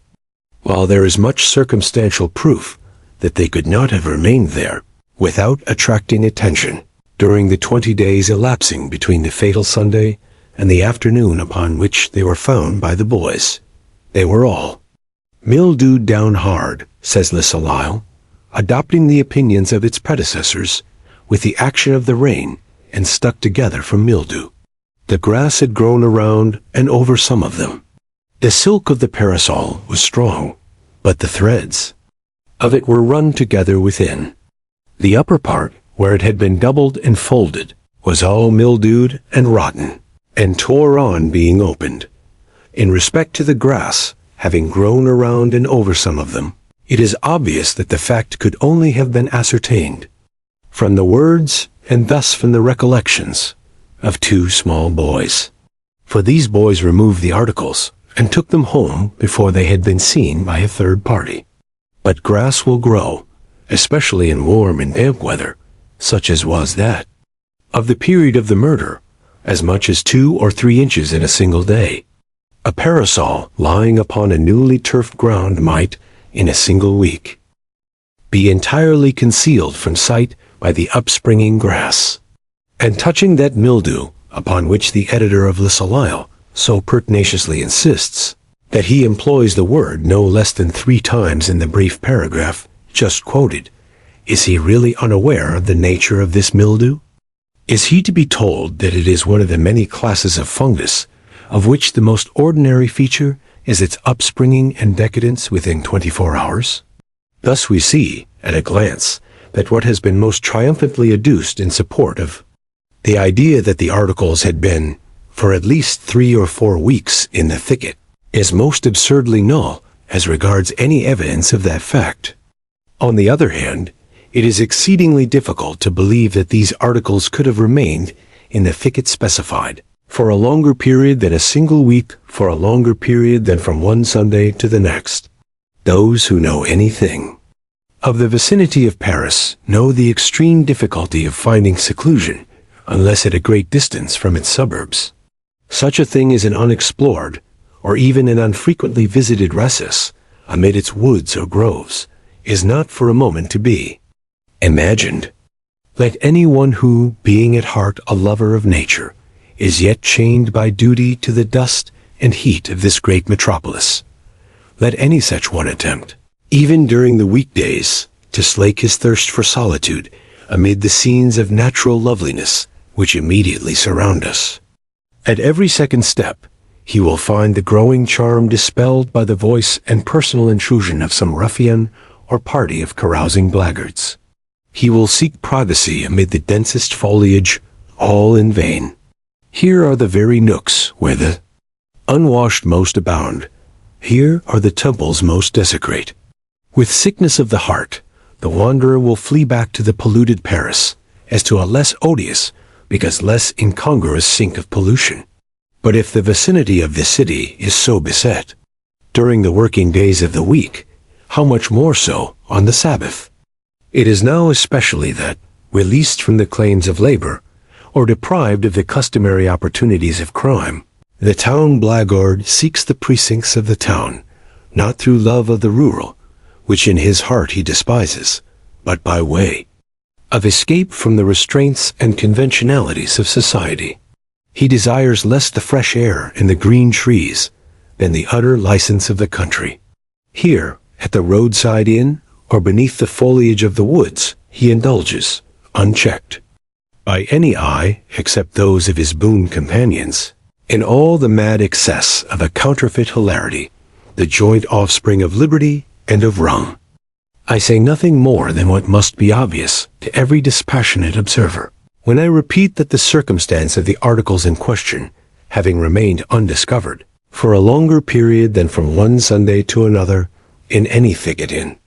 while there is much circumstantial proof that they could not have remained there without attracting attention during the 20 days elapsing between the fatal Sunday and the afternoon upon which they were found by the boys. They were all mildewed down hard, says Le Soleil, adopting the opinions of its predecessors with the action of the rain and stuck together from mildew. The grass had grown around and over some of them. The silk of the parasol was strong, but the threads of it were run together within. The upper part, where it had been doubled and folded, was all mildewed and rotten, and tore on being opened. In respect to the grass, having grown around and over some of them, it is obvious that the fact could only have been ascertained from the words and thus from the recollections of two small boys. For these boys removed the articles and took them home before they had been seen by a third party. But grass will grow, especially in warm and damp weather, such as was that of the period of the murder, as much as 2 or 3 inches in a single day. A parasol lying upon a newly turfed ground might, in a single week, be entirely concealed from sight by the upspringing grass. And touching that mildew, upon which the editor of Le Soleil so pertinaciously insists, that he employs the word no less than 3 times in the brief paragraph just quoted, is he really unaware of the nature of this mildew? Is he to be told that it is one of the many classes of fungus, of which the most ordinary feature is its upspringing and decadence within 24 hours? Thus we see, at a glance, that what has been most triumphantly adduced in support of the idea that the articles had been, for at least 3 or 4 weeks, in the thicket, is most absurdly null as regards any evidence of that fact. On the other hand, it is exceedingly difficult to believe that these articles could have remained in the thicket specified for a longer period than a single week, for a longer period than from one Sunday to the next. Those who know anything of the vicinity of Paris know the extreme difficulty of finding seclusion unless at a great distance from its suburbs. Such a thing as an unexplored, or even an unfrequently visited recess amid its woods or groves, is not for a moment to be imagined. Let anyone who, being at heart a lover of nature, is yet chained by duty to the dust and heat of this great metropolis, let any such one attempt, even during the weekdays, to slake his thirst for solitude amid the scenes of natural loveliness which immediately surround us. At every second step, he will find the growing charm dispelled by the voice and personal intrusion of some ruffian or party of carousing blackguards. He will seek privacy amid the densest foliage, all in vain. Here are the very nooks where the unwashed most abound. Here are the temples most desecrate. With sickness of the heart, the wanderer will flee back to the polluted Paris, as to a less odious, because less incongruous sink of pollution. But if the vicinity of the city is so beset during the working days of the week, how much more so on the Sabbath? It is now especially that, released from the claims of labor, or deprived of the customary opportunities of crime, the town blackguard seeks the precincts of the town, not through love of the rural, which in his heart he despises, but by way of escape from the restraints and conventionalities of society. He desires less the fresh air and the green trees than the utter license of the country. Here, at the roadside inn, or beneath the foliage of the woods, he indulges, unchecked by any eye except those of his boon companions, in all the mad excess of a counterfeit hilarity, the joint offspring of liberty and of rum. I say nothing more than what must be obvious to every dispassionate observer, when I repeat that the circumstance of the articles in question, having remained undiscovered for a longer period than from one Sunday to another in any thicket in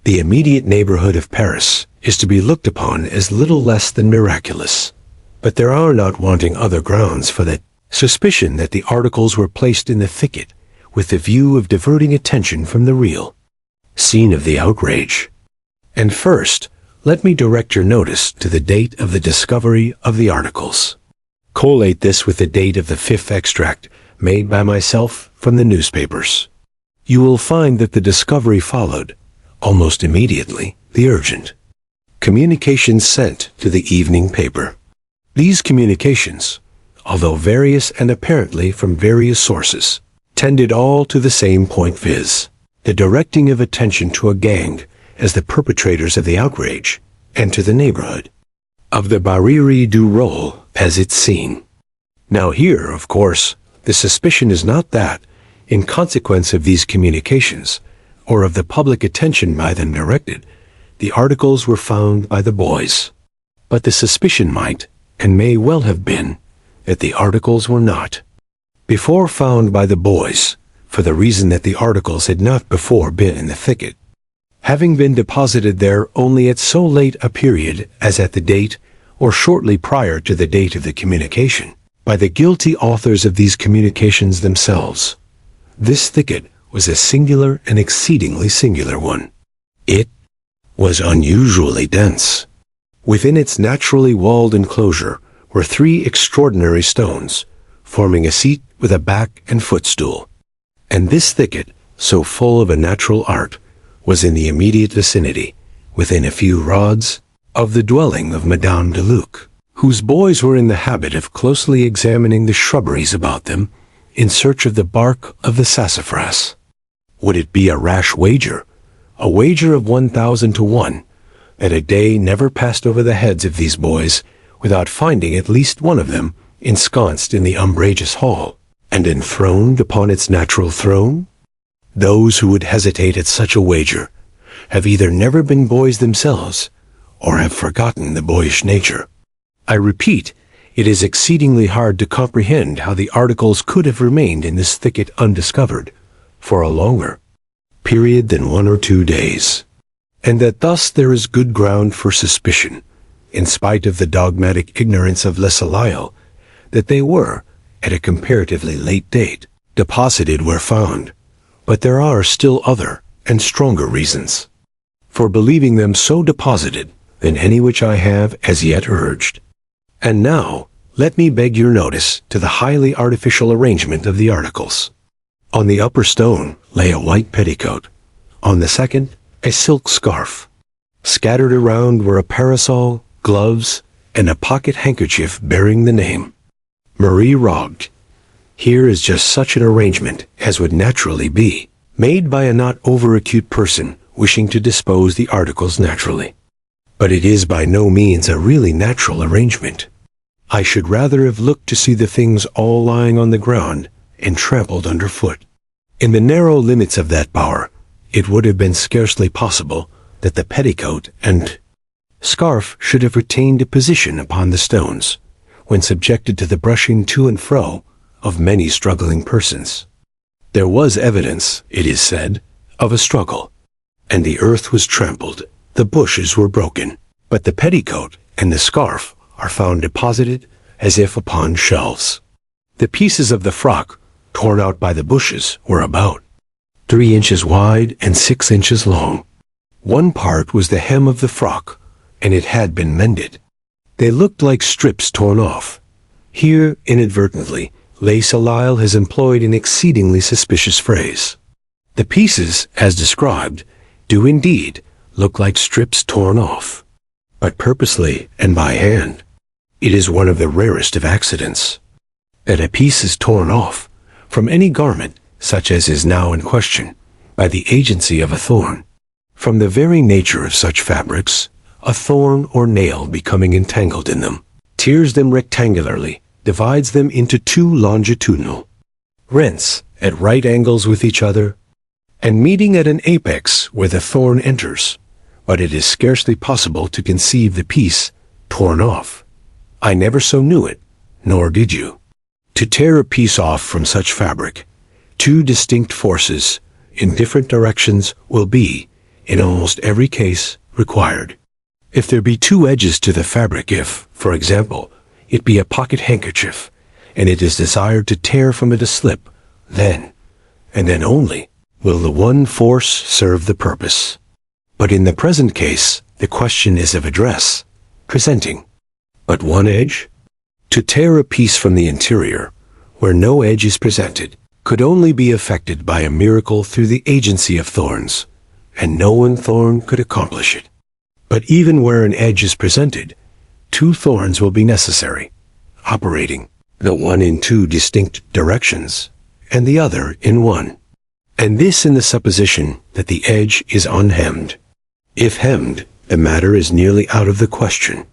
the immediate neighborhood of Paris, is to be looked upon as little less than miraculous. But there are not wanting other grounds for the suspicion that the articles were placed in the thicket with the view of diverting attention from the real scene of the outrage. And first, let me direct your notice to the date of the discovery of the articles. Collate this with the date of the 5th extract made by myself from the newspapers. You will find that the discovery followed, almost immediately, the urgent Communications sent to the evening paper. These communications, although various and apparently from various sources, tended all to the same point, viz., the directing of attention to a gang as the perpetrators of the outrage, and to the neighborhood of the Bariri du Rôle as its scene. Now here, of course, the suspicion is not that, in consequence of these communications, or of the public attention by them directed, the articles were found by the boys. But the suspicion might, and may well have been, that the articles were not before found by the boys, for the reason that the articles had not before been in the thicket, having been deposited there only at so late a period as at the date, or shortly prior to the date of the communication, by the guilty authors of these communications themselves. This thicket was a singular and exceedingly singular one. It was unusually dense. Within its naturally walled enclosure were 3 extraordinary stones, forming a seat with a back and footstool. And this thicket, so full of a natural art, was in the immediate vicinity, within a few rods, of the dwelling of Madame de Luc, whose boys were in the habit of closely examining the shrubberies about them in search of the bark of the sassafras. Would it be a rash wager, a wager of 1,000 to 1, that a day never passed over the heads of these boys without finding at least one of them ensconced in the umbrageous hall, and enthroned upon its natural throne? Those who would hesitate at such a wager have either never been boys themselves, or have forgotten the boyish nature. I repeat, it is exceedingly hard to comprehend how the articles could have remained in this thicket undiscovered for a longer period than 1 or 2 days, and that thus there is good ground for suspicion, in spite of the dogmatic ignorance of Les Salais, that they were, at a comparatively late date, deposited where found. But there are still other and stronger reasons for believing them so deposited than any which I have as yet urged. And now, let me beg your notice to the highly artificial arrangement of the articles. On the upper stone lay a white petticoat, on the second a silk scarf. Scattered around were a parasol, gloves, and a pocket handkerchief bearing the name Marie Rogêt. Here is just such an arrangement as would naturally be made by a not over-acute person wishing to dispose the articles naturally. But it is by no means a really natural arrangement. I should rather have looked to see the things all lying on the ground and trampled underfoot. In the narrow limits of that bower, it would have been scarcely possible that the petticoat and scarf should have retained a position upon the stones, when subjected to the brushing to and fro of many struggling persons. There was evidence, it is said, of a struggle, and the earth was trampled, the bushes were broken, but the petticoat and the scarf are found deposited as if upon shelves. The pieces of the frock, torn out by the bushes, were about 3 inches wide and 6 inches long. One part was the hem of the frock, and it had been mended. They looked like strips torn off. Here, inadvertently, Les Salais has employed an exceedingly suspicious phrase. The pieces, as described, do indeed look like strips torn off, but purposely and by hand. It is one of the rarest of accidents that a piece is torn off from any garment, such as is now in question, by the agency of a thorn. From the very nature of such fabrics, a thorn or nail becoming entangled in them, tears them rectangularly, divides them into 2 longitudinal rents at right angles with each other, and meeting at an apex where the thorn enters, but it is scarcely possible to conceive the piece torn off. I never so knew it, nor did you. To tear a piece off from such fabric, 2 distinct forces in different directions will be, in almost every case, required. If there be 2 edges to the fabric, if, for example, it be a pocket handkerchief, and it is desired to tear from it a slip, then, and then only, will the one force serve the purpose. But in the present case, the question is of address, presenting but one edge. To tear a piece from the interior, where no edge is presented, could only be effected by a miracle through the agency of thorns, and no one thorn could accomplish it. But even where an edge is presented, two thorns will be necessary, operating, the one in two distinct directions, and the other in one. And this in the supposition that the edge is unhemmed. If hemmed, the matter is nearly out of the question.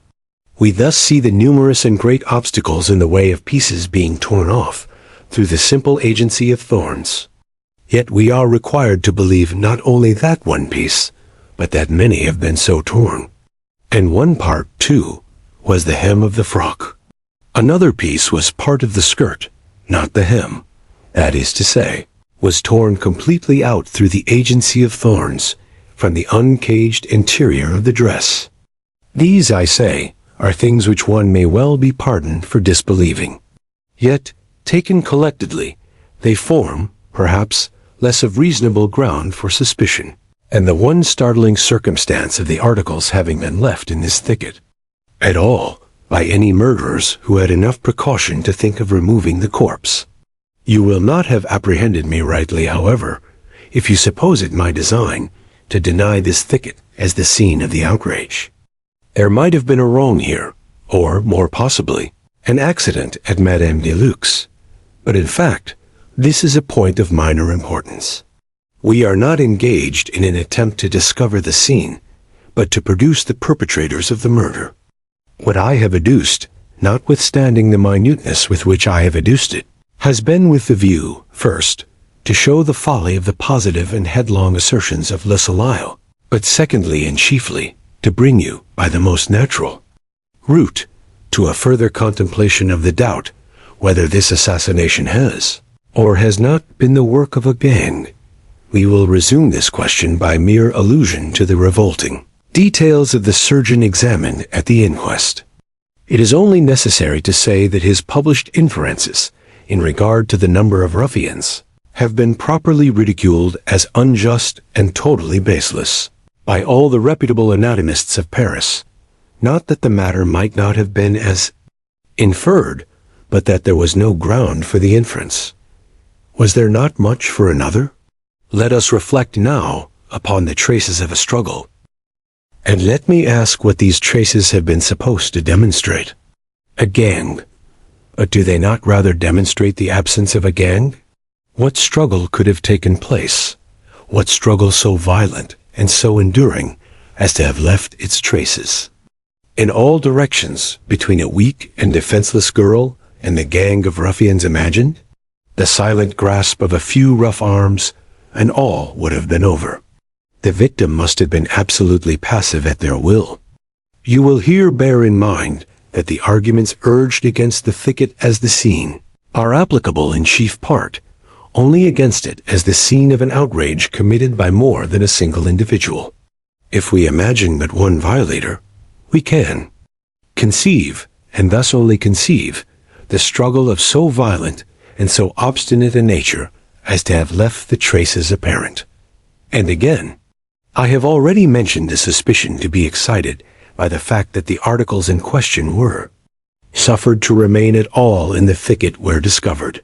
We thus see the numerous and great obstacles in the way of pieces being torn off through the simple agency of thorns. Yet we are required to believe not only that one piece, but that many have been so torn. And one part, too, was the hem of the frock. Another piece was part of the skirt, not the hem. That is to say, was torn completely out through the agency of thorns from the uncaged interior of the dress. These, I say, are things which one may well be pardoned for disbelieving. Yet, taken collectedly, they form, perhaps, less of reasonable ground for suspicion, and the one startling circumstance of the articles having been left in this thicket at all by any murderers who had enough precaution to think of removing the corpse. You will not have apprehended me rightly, however, if you suppose it my design to deny this thicket as the scene of the outrage. There might have been a wrong here, or, more possibly, an accident at Madame de Lux's, but in fact, this is a point of minor importance. We are not engaged in an attempt to discover the scene, but to produce the perpetrators of the murder. What I have adduced, notwithstanding the minuteness with which I have adduced it, has been with the view, first, to show the folly of the positive and headlong assertions of Le Soleil, but secondly and chiefly, to bring you, by the most natural route, to a further contemplation of the doubt whether this assassination has, or has not, been the work of a gang. We will resume this question by mere allusion to the revolting details of the surgeon examined at the inquest. It is only necessary to say that his published inferences in regard to the number of ruffians have been properly ridiculed as unjust and totally baseless by all the reputable anatomists of Paris. Not that the matter might not have been as inferred, but that there was no ground for the inference. Was there not much for another? Let us reflect now upon the traces of a struggle. And let me ask what these traces have been supposed to demonstrate. A gang. But do they not rather demonstrate the absence of a gang? What struggle could have taken place? What struggle so violent and so enduring as to have left its traces in all directions between a weak and defenseless girl and the gang of ruffians imagined? The silent grasp of a few rough arms, and all would have been over. The victim must have been absolutely passive at their will. You will here bear in mind that the arguments urged against the thicket as the scene are applicable in chief part only against it as the scene of an outrage committed by more than a single individual. If we imagine but one violator, we can conceive, and thus only conceive, the struggle of so violent and so obstinate a nature as to have left the traces apparent. And again, I have already mentioned the suspicion to be excited by the fact that the articles in question were suffered to remain at all in the thicket where discovered.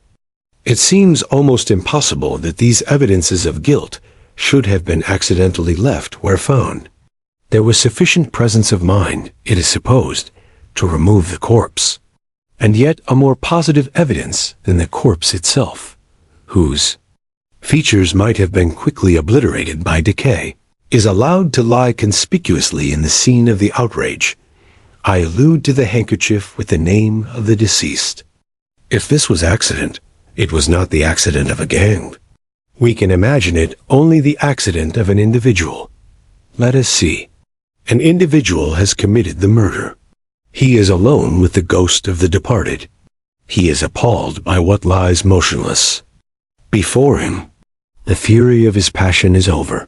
It seems almost impossible that these evidences of guilt should have been accidentally left where found. There was sufficient presence of mind, it is supposed, to remove the corpse, and yet a more positive evidence than the corpse itself, whose features might have been quickly obliterated by decay, is allowed to lie conspicuously in the scene of the outrage. I allude to the handkerchief with the name of the deceased. If this was accident, it was not the accident of a gang. We can imagine it only the accident of an individual. Let us see. An individual has committed the murder. He is alone with the ghost of the departed. He is appalled by what lies motionless before him. The fury of his passion is over,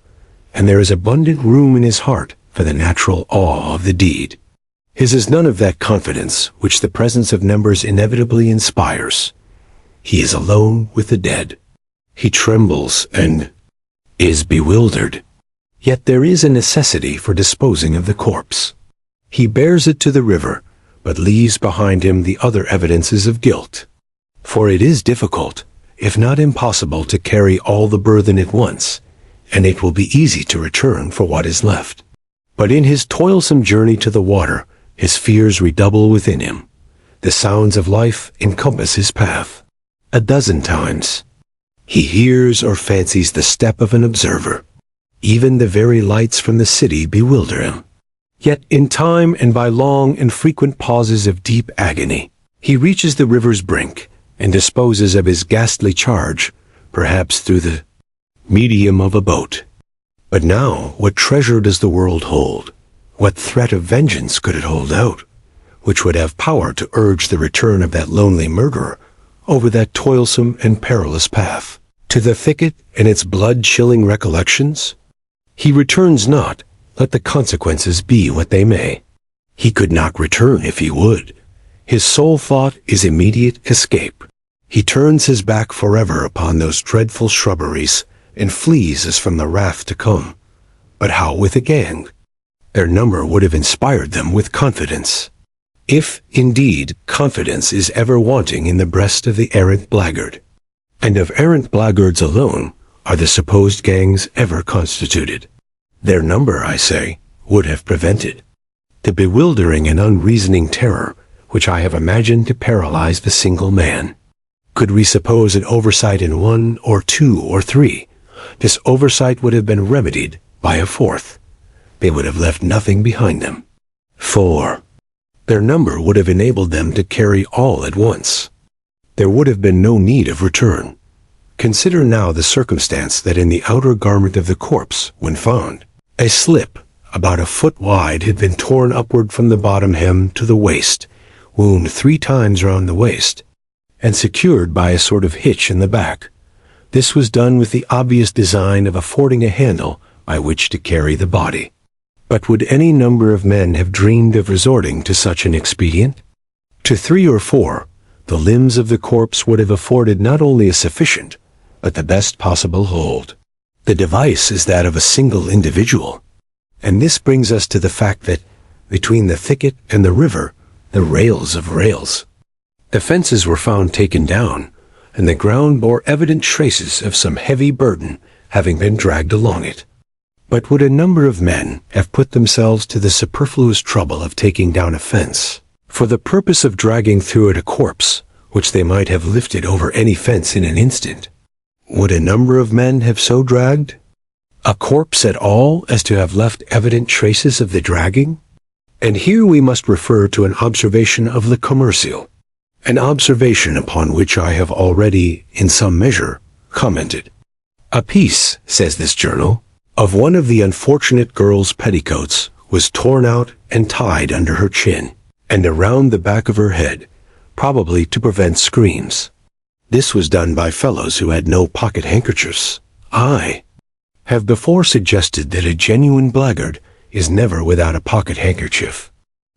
and there is abundant room in his heart for the natural awe of the deed. His is none of that confidence which the presence of numbers inevitably inspires. He is alone with the dead. He trembles and is bewildered. Yet there is a necessity for disposing of the corpse. He bears it to the river, but leaves behind him the other evidences of guilt. For it is difficult, if not impossible, to carry all the burthen at once, and it will be easy to return for what is left. But in his toilsome journey to the water, his fears redouble within him. The sounds of life encompass his path. A dozen times, he hears or fancies the step of an observer. Even the very lights from the city bewilder him. Yet in time and by long and frequent pauses of deep agony, he reaches the river's brink and disposes of his ghastly charge, perhaps through the medium of a boat. But now, what treasure does the world hold? What threat of vengeance could it hold out, which would have power to urge the return of that lonely murderer over that toilsome and perilous path, to the thicket and its blood-chilling recollections? He returns not, let the consequences be what they may. He could not return if he would. His sole thought is immediate escape. He turns his back forever upon those dreadful shrubberies, and flees as from the wrath to come. But how with a gang? Their number would have inspired them with confidence. If, indeed, confidence is ever wanting in the breast of the errant blackguard. And of errant blackguards alone are the supposed gangs ever constituted. Their number, I say, would have prevented the bewildering and unreasoning terror which I have imagined to paralyze the single man. Could we suppose an oversight in one or two or three, this oversight would have been remedied by a fourth. They would have left nothing behind them. 4. Their number would have enabled them to carry all at once. There would have been no need of return. Consider now the circumstance that in the outer garment of the corpse, when found, a slip about a foot wide had been torn upward from the bottom hem to the waist, wound 3 times round the waist, and secured by a sort of hitch in the back. This was done with the obvious design of affording a handle by which to carry the body. But would any number of men have dreamed of resorting to such an expedient? To 3 or 4, the limbs of the corpse would have afforded not only a sufficient, but the best possible hold. The device is that of a single individual, and this brings us to the fact that, between the thicket and the river, the rails of rails. The fences were found taken down, and the ground bore evident traces of some heavy burden having been dragged along it. But would a number of men have put themselves to the superfluous trouble of taking down a fence, for the purpose of dragging through it a corpse, which they might have lifted over any fence in an instant? Would a number of men have so dragged a corpse at all as to have left evident traces of the dragging? And here we must refer to an observation of Le Commercial, an observation upon which I have already, in some measure, commented. A piece, says this journal, of one of the unfortunate girl's petticoats was torn out and tied under her chin, and around the back of her head, probably to prevent screams. This was done by fellows who had no pocket handkerchiefs. I have before suggested that a genuine blackguard is never without a pocket handkerchief.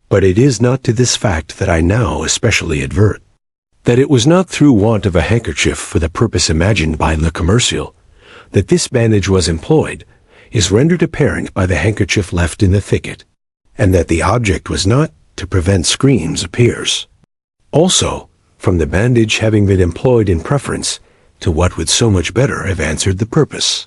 But it is not to this fact that I now especially advert. That it was not through want of a handkerchief for the purpose imagined by Le Commercial that this bandage was employed is rendered apparent by the handkerchief left in the thicket, and that the object was not to prevent screams appears. Also, from the bandage having been employed in preference to what would so much better have answered the purpose.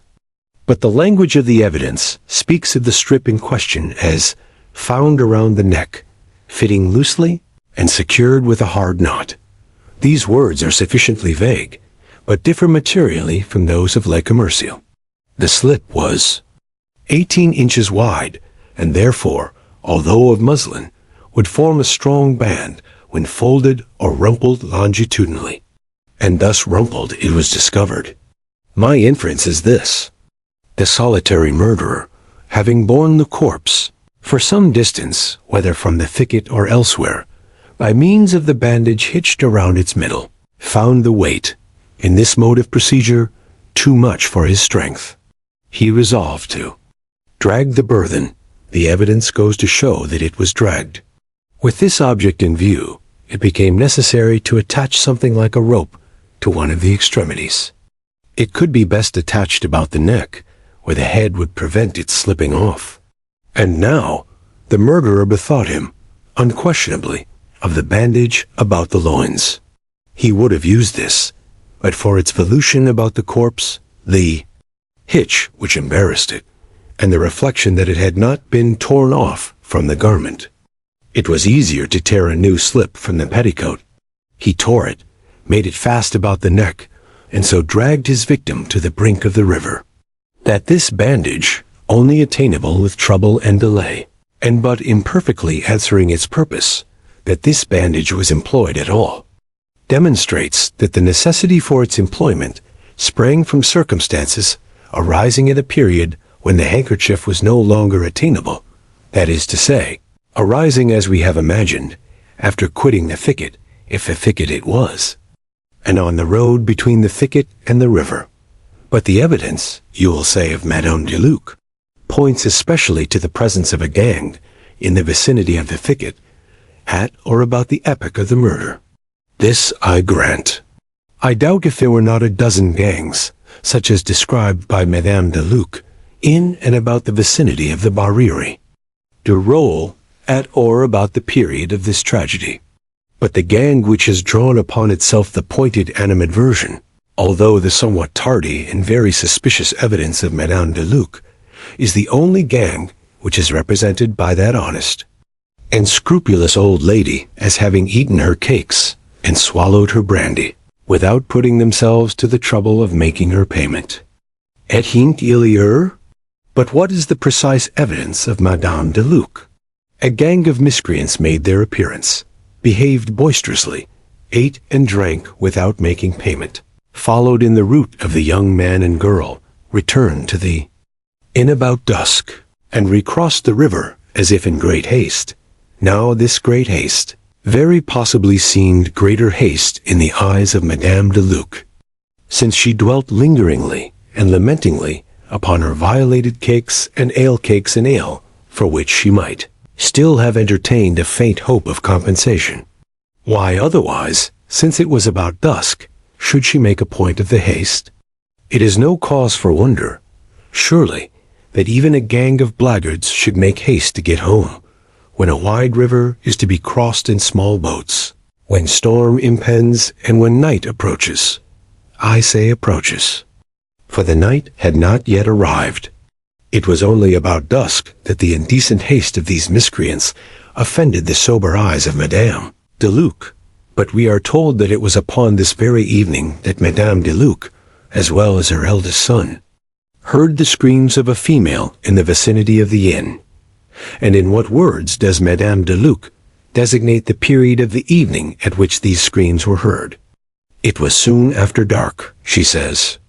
But the language of the evidence speaks of the strip in question as found around the neck, fitting loosely and secured with a hard knot. These words are sufficiently vague, but differ materially from those of Le Commercial. The slip was 18 inches wide, and therefore, although of muslin, would form a strong band when folded or rumpled longitudinally. And thus rumpled it was discovered. My inference is this: the solitary murderer, having borne the corpse for some distance, whether from the thicket or elsewhere, by means of the bandage hitched around its middle, found the weight, in this mode of procedure, too much for his strength. He resolved to drag the burthen. The evidence goes to show that it was dragged. With this object in view, it became necessary to attach something like a rope to one of the extremities. It could be best attached about the neck, where the head would prevent its slipping off. And now, the murderer bethought him, unquestionably, of the bandage about the loins. He would have used this, but for its volution about the corpse, the hitch which embarrassed it, and the reflection that it had not been torn off from the garment. It was easier to tear a new slip from the petticoat. He tore it, made it fast about the neck, and so dragged his victim to the brink of the river. That this bandage, only attainable with trouble and delay, and but imperfectly answering its purpose, that this bandage was employed at all, demonstrates that the necessity for its employment sprang from circumstances arising at a period when the handkerchief was no longer attainable, that is to say, arising as we have imagined, after quitting the thicket, if a thicket it was, and on the road between the thicket and the river. But the evidence, you will say, of Madame de Luc, points especially to the presence of a gang in the vicinity of the thicket, at or about the epoch of the murder. This I grant. I doubt if there were not a dozen gangs, such as described by Madame de Luc, in and about the vicinity of the Barriere du Roule, at or about the period of this tragedy. But the gang which has drawn upon itself the pointed animadversion, although the somewhat tardy and very suspicious evidence of Madame de Luc, is the only gang which is represented by that honest and scrupulous old lady as having eaten her cakes and swallowed her brandy, without putting themselves to the trouble of making her payment. Et hint ilier? But what is the precise evidence of Madame de Luc? A gang of miscreants made their appearance, behaved boisterously, ate and drank without making payment, followed in the route of the young man and girl, returned to the inn about dusk, and recrossed the river as if in great haste. Now this great haste very possibly seemed greater haste in the eyes of Madame de Luc, since she dwelt lingeringly and lamentingly upon her violated cakes and ale, for which she might still have entertained a faint hope of compensation. Why otherwise, since it was about dusk, should she make a point of the haste? It is no cause for wonder, surely, that even a gang of blackguards should make haste to get home, when a wide river is to be crossed in small boats, when storm impends and when night approaches. I say approaches, for the night had not yet arrived. It was only about dusk that the indecent haste of these miscreants offended the sober eyes of Madame de Luc, but we are told that it was upon this very evening that Madame de Luc, as well as her eldest son, heard the screams of a female in the vicinity of the inn. And in what words does Madame de Luc designate the period of the evening at which these screams were heard? It was soon after dark, she says.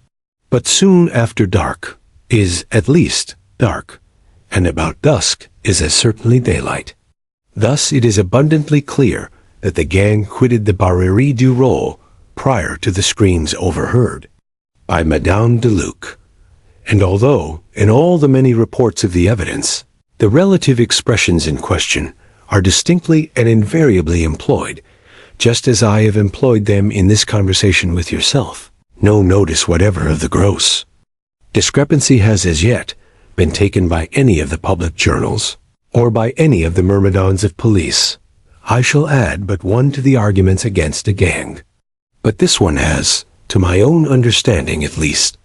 But soon after dark is at least dark, and about dusk is as certainly daylight. Thus it is abundantly clear that the gang quitted the Barriere du Roule prior to the screams overheard by Madame de Luc. And although, in all the many reports of the evidence, the relative expressions in question are distinctly and invariably employed, just as I have employed them in this conversation with yourself, no notice whatever of the gross discrepancy has as yet been taken by any of the public journals, or by any of the myrmidons of police. I shall add but one to the arguments against a gang. But this one has, to my own understanding at least,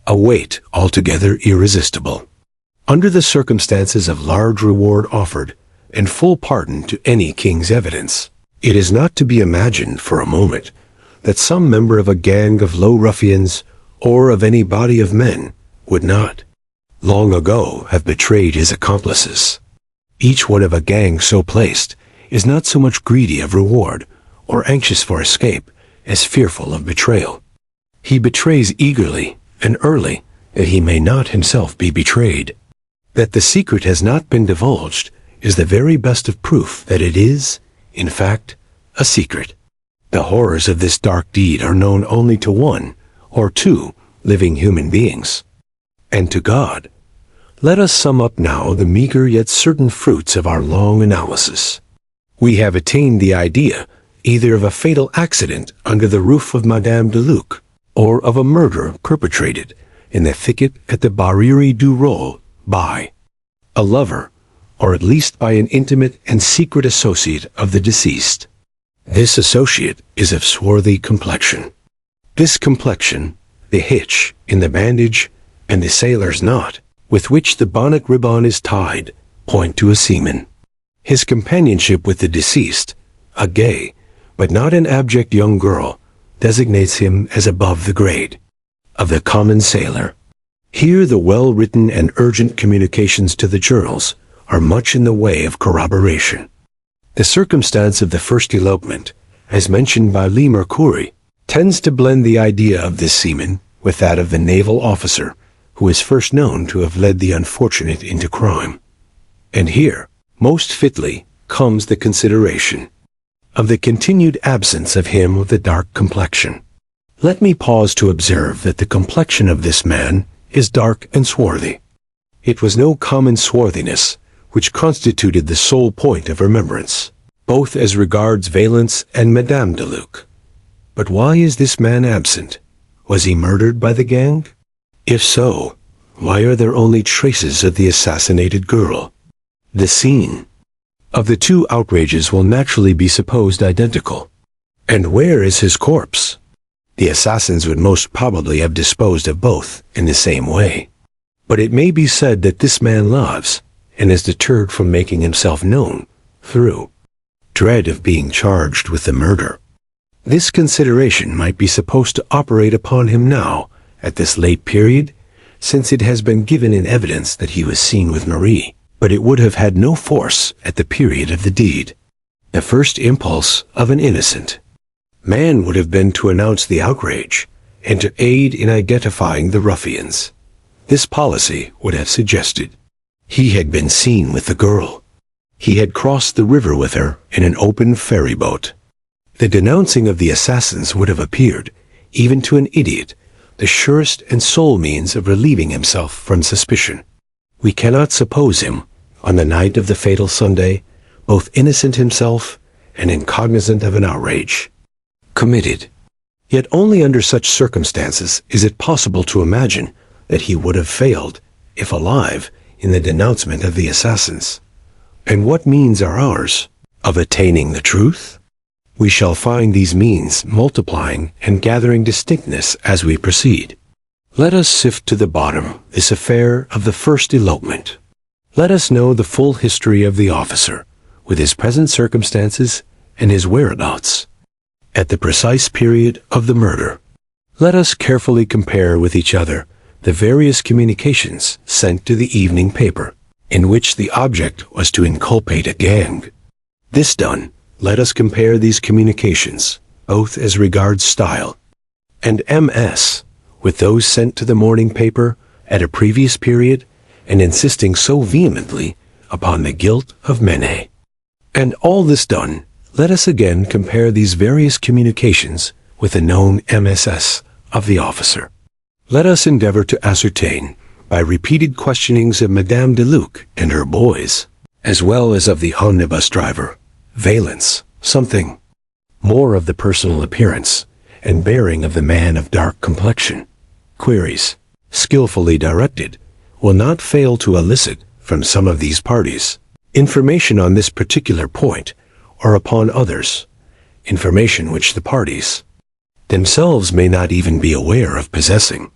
a weight altogether irresistible. Under the circumstances of large reward offered, and full pardon to any king's evidence, it is not to be imagined for a moment that some member of a gang of low ruffians, or of any body of men, would not, long ago, have betrayed his accomplices. Each one of a gang so placed is not so much greedy of reward, or anxious for escape, as fearful of betrayal. He betrays eagerly and early, that he may not himself be betrayed. That the secret has not been divulged is the very best of proof that it is, in fact, a secret. The horrors of this dark deed are known only to one or two living human beings, and to God. Let us sum up now the meager yet certain fruits of our long analysis. We have attained the idea either of a fatal accident under the roof of Madame de Luc, or of a murder perpetrated in the thicket at the Barriere du Roule by a lover, or at least by an intimate and secret associate of the deceased. This associate is of swarthy complexion. This complexion, the hitch in the bandage, and the sailor's knot, with which the bonnet ribbon is tied, point to a seaman. His companionship with the deceased, a gay, but not an abject young girl, designates him as above the grade of the common sailor. Here the well-written and urgent communications to the journals are much in the way of corroboration. The circumstance of the first elopement, as mentioned by Le Mercure, tends to blend the idea of this seaman with that of the naval officer who is first known to have led the unfortunate into crime. And here, most fitly, comes the consideration of the continued absence of him of the dark complexion. Let me pause to observe that the complexion of this man is dark and swarthy. It was no common swarthiness which constituted the sole point of remembrance, both as regards Valence and Madame de Luc. But why is this man absent? Was he murdered by the gang? If so, why are there only traces of the assassinated girl? The scene of the two outrages will naturally be supposed identical. And where is his corpse? The assassins would most probably have disposed of both in the same way. But it may be said that this man loves, and is deterred from making himself known, through dread of being charged with the murder. This consideration might be supposed to operate upon him now, at this late period, since it has been given in evidence that he was seen with Marie, but it would have had no force at the period of the deed. The first impulse of an innocent man would have been to announce the outrage, and to aid in identifying the ruffians. This policy would have suggested he had been seen with the girl. He had crossed the river with her in an open ferry boat. The denouncing of the assassins would have appeared, even to an idiot, the surest and sole means of relieving himself from suspicion. We cannot suppose him, on the night of the fatal Sunday, both innocent himself and incognizant of an outrage committed. Yet only under such circumstances is it possible to imagine that he would have failed, if alive, in the denouncement of the assassins. And what means are ours of attaining the truth? We shall find these means multiplying and gathering distinctness as we proceed. Let us sift to the bottom this affair of the first elopement. Let us know the full history of the officer, with his present circumstances and his whereabouts at the precise period of the murder. Let us carefully compare with each other the various communications sent to the evening paper, in which the object was to inculpate a gang. This done, let us compare these communications, both as regards style and MS, with those sent to the morning paper at a previous period, and insisting so vehemently upon the guilt of Manet. And all this done, let us again compare these various communications with the known MSS of the officer. Let us endeavor to ascertain, by repeated questionings of Madame de Luc and her boys, as well as of the omnibus driver, Valence, something more of the personal appearance and bearing of the man of dark complexion. Queries, skillfully directed, will not fail to elicit from some of these parties information on this particular point, or upon others, information which the parties themselves may not even be aware of possessing.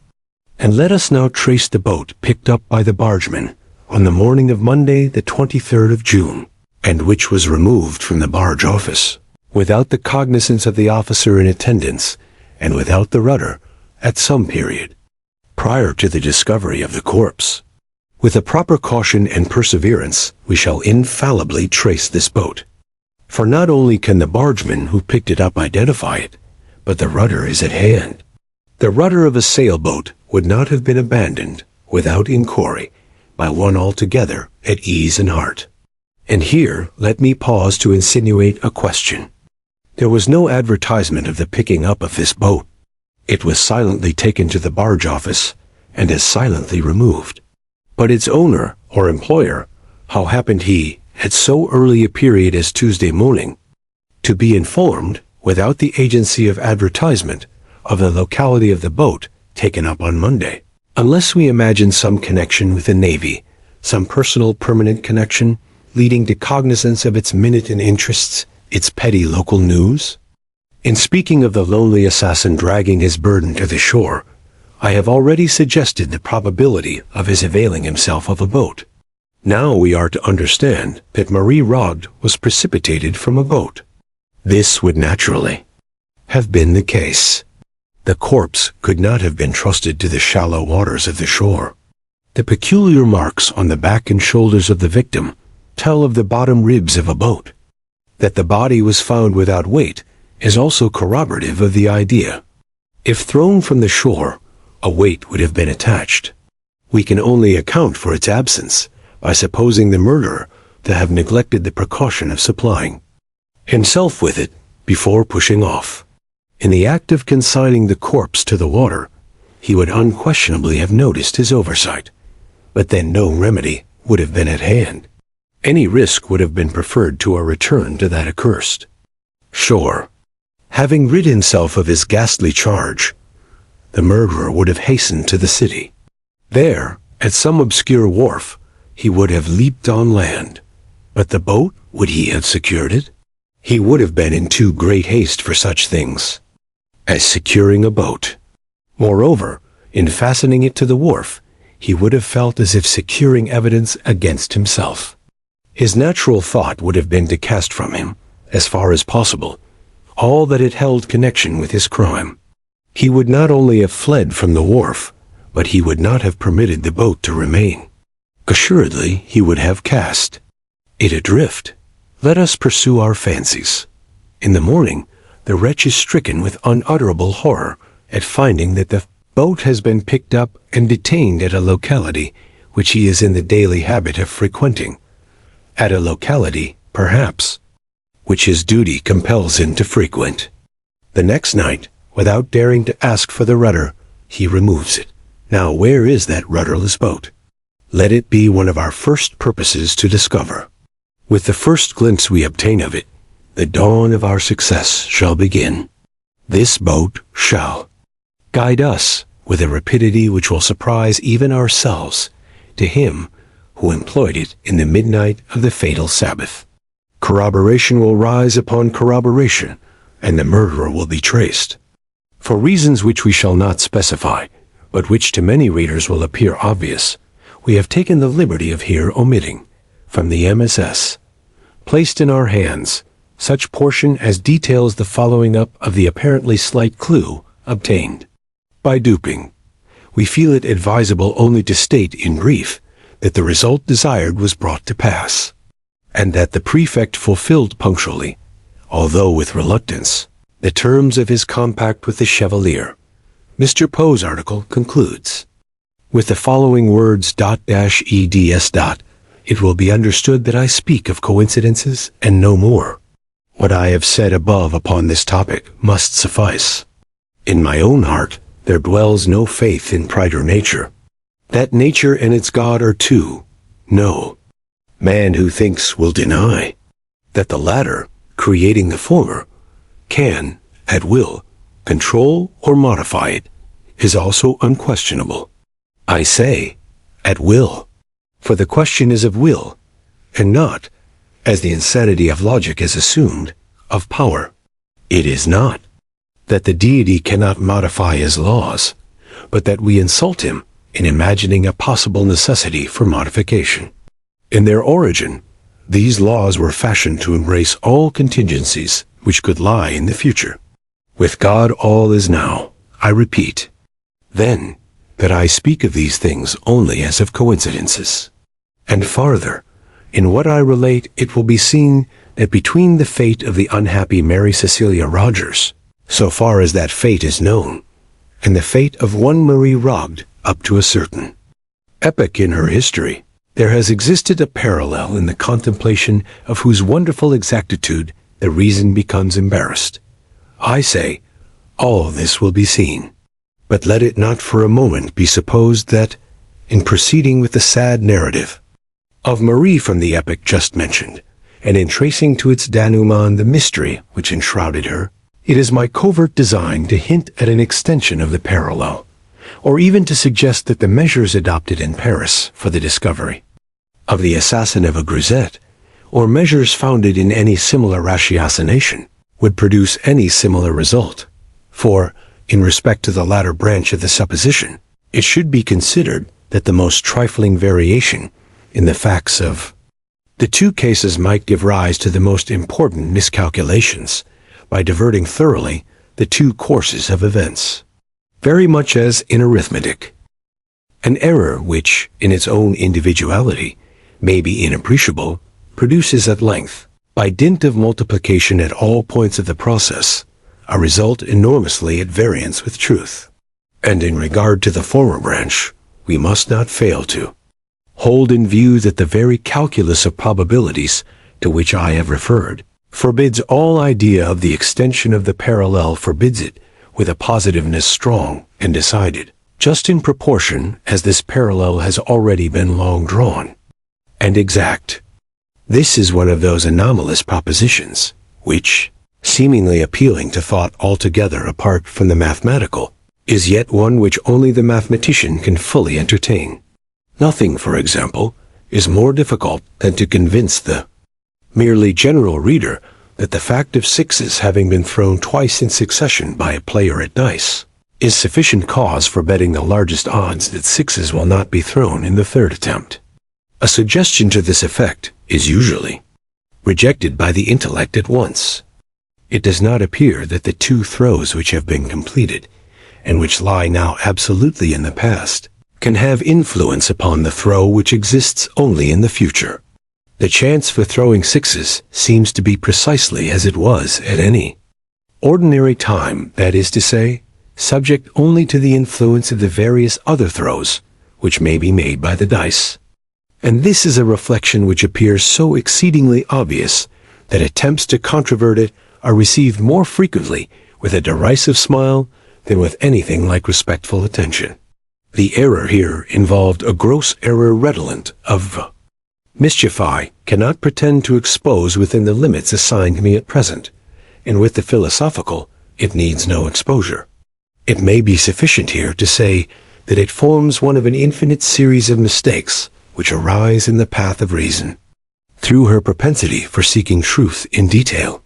And let us now trace the boat picked up by the bargeman on the morning of Monday the 23rd of June, and which was removed from the barge office, without the cognizance of the officer in attendance, and without the rudder, at some period prior to the discovery of the corpse. With a proper caution and perseverance, we shall infallibly trace this boat. For not only can the bargeman who picked it up identify it, but the rudder is at hand. The rudder of a sailboat would not have been abandoned, without inquiry, by one altogether at ease in heart. And here let me pause to insinuate a question. There was no advertisement of the picking up of this boat. It was silently taken to the barge office, and as silently removed. But its owner, or employer, how happened he, at so early a period as Tuesday morning, to be informed, without the agency of advertisement, of the locality of the boat taken up on Monday? Unless we imagine some connection with the Navy, some personal permanent connection, leading to cognizance of its minute and interests, its petty local news? In speaking of the lonely assassin dragging his burden to the shore, I have already suggested the probability of his availing himself of a boat. Now we are to understand that Marie Rogêt was precipitated from a boat. This would naturally have been the case. The corpse could not have been trusted to the shallow waters of the shore. The peculiar marks on the back and shoulders of the victim tell of the bottom ribs of a boat. That the body was found without weight is also corroborative of the idea. If thrown from the shore, a weight would have been attached. We can only account for its absence by supposing the murderer to have neglected the precaution of supplying himself with it before pushing off. In the act of consigning the corpse to the water, he would unquestionably have noticed his oversight, but then no remedy would have been at hand. Any risk would have been preferred to a return to that accursed shore. Having rid himself of his ghastly charge, the murderer would have hastened to the city. There, at some obscure wharf, he would have leaped on land. But the boat, would he have secured it? He would have been in too great haste for such things as securing a boat. Moreover, in fastening it to the wharf, he would have felt as if securing evidence against himself. His natural thought would have been to cast from him, as far as possible, all that it held connection with his crime. He would not only have fled from the wharf, but he would not have permitted the boat to remain. Assuredly, he would have cast it adrift. Let us pursue our fancies. In the morning, the wretch is stricken with unutterable horror at finding that the boat has been picked up and detained at a locality which he is in the daily habit of frequenting. At a locality, perhaps, which his duty compels him to frequent. The next night, without daring to ask for the rudder, he removes it. Now where is that rudderless boat? Let it be one of our first purposes to discover. With the first glimpse we obtain of it, the dawn of our success shall begin. This boat shall guide us with a rapidity which will surprise even ourselves to him who employed it in the midnight of the fatal Sabbath. Corroboration will rise upon corroboration, and the murderer will be traced. For reasons which we shall not specify, but which to many readers will appear obvious, we have taken the liberty of here omitting, from the MSS, placed in our hands, such portion as details the following up of the apparently slight clue obtained by duping. We feel it advisable only to state in brief that the result desired was brought to pass, and that the prefect fulfilled punctually, although with reluctance, the terms of his compact with the Chevalier. Mr. Poe's article concludes with the following words: "-eds. It will be understood that I speak of coincidences and no more. What I have said above upon this topic must suffice. In my own heart there dwells no faith in pride or nature. That nature and its God are two. No man who thinks will deny that the latter, creating the former, can, at will, control or modify it, is also unquestionable. I say, at will, for the question is of will, and not, as the insanity of logic has assumed, of power. It is not that the deity cannot modify his laws, but that we insult him in imagining a possible necessity for modification. In their origin, these laws were fashioned to embrace all contingencies which could lie in the future. With God all is now, I repeat, then, that I speak of these things only as of coincidences. And farther, in what I relate it will be seen that between the fate of the unhappy Mary Cecilia Rogers, so far as that fate is known, and the fate of one Marie Rogêt up to a certain epoch in her history, there has existed a parallel in the contemplation of whose wonderful exactitude the reason becomes embarrassed. I say, all this will be seen. But let it not for a moment be supposed that, in proceeding with the sad narrative of Marie from the epoch just mentioned, and in tracing to its denouement the mystery which enshrouded her, it is my covert design to hint at an extension of the parallel, or even to suggest that the measures adopted in Paris for the discovery of the assassin of a grisette, or measures founded in any similar ratiocination, would produce any similar result. For, In respect to the latter branch of the supposition, it should be considered that the most trifling variation in the facts of the two cases might give rise to the most important miscalculations by diverting thoroughly the two courses of events, very much as in arithmetic. An error which, in its own individuality, may be inappreciable, produces at length, by dint of multiplication at all points of the process, a result enormously at variance with truth. And in regard to the former branch, we must not fail to hold in view that the very calculus of probabilities to which I have referred forbids all idea of the extension of the parallel, forbids it with a positiveness strong and decided, just in proportion as this parallel has already been long drawn, and exact. This is one of those anomalous propositions, which, seemingly appealing to thought altogether apart from the mathematical, is yet one which only the mathematician can fully entertain. Nothing, for example, is more difficult than to convince the merely general reader that the fact of sixes having been thrown twice in succession by a player at dice is sufficient cause for betting the largest odds that sixes will not be thrown in the third attempt. A suggestion to this effect is usually rejected by the intellect at once. It does not appear that the two throws which have been completed, and which lie now absolutely in the past, can have influence upon the throw which exists only in the future. The chance for throwing sixes seems to be precisely as it was at any ordinary time, that is to say, subject only to the influence of the various other throws which may be made by the dice. And this is a reflection which appears so exceedingly obvious that attempts to controvert it are received more frequently with a derisive smile than with anything like respectful attention. The error here involved a gross error redolent of mischief I cannot pretend to expose within the limits assigned me at present, and with the philosophical it needs no exposure. It may be sufficient here to say that it forms one of an infinite series of mistakes which arise in the path of reason, through her propensity for seeking truth in detail.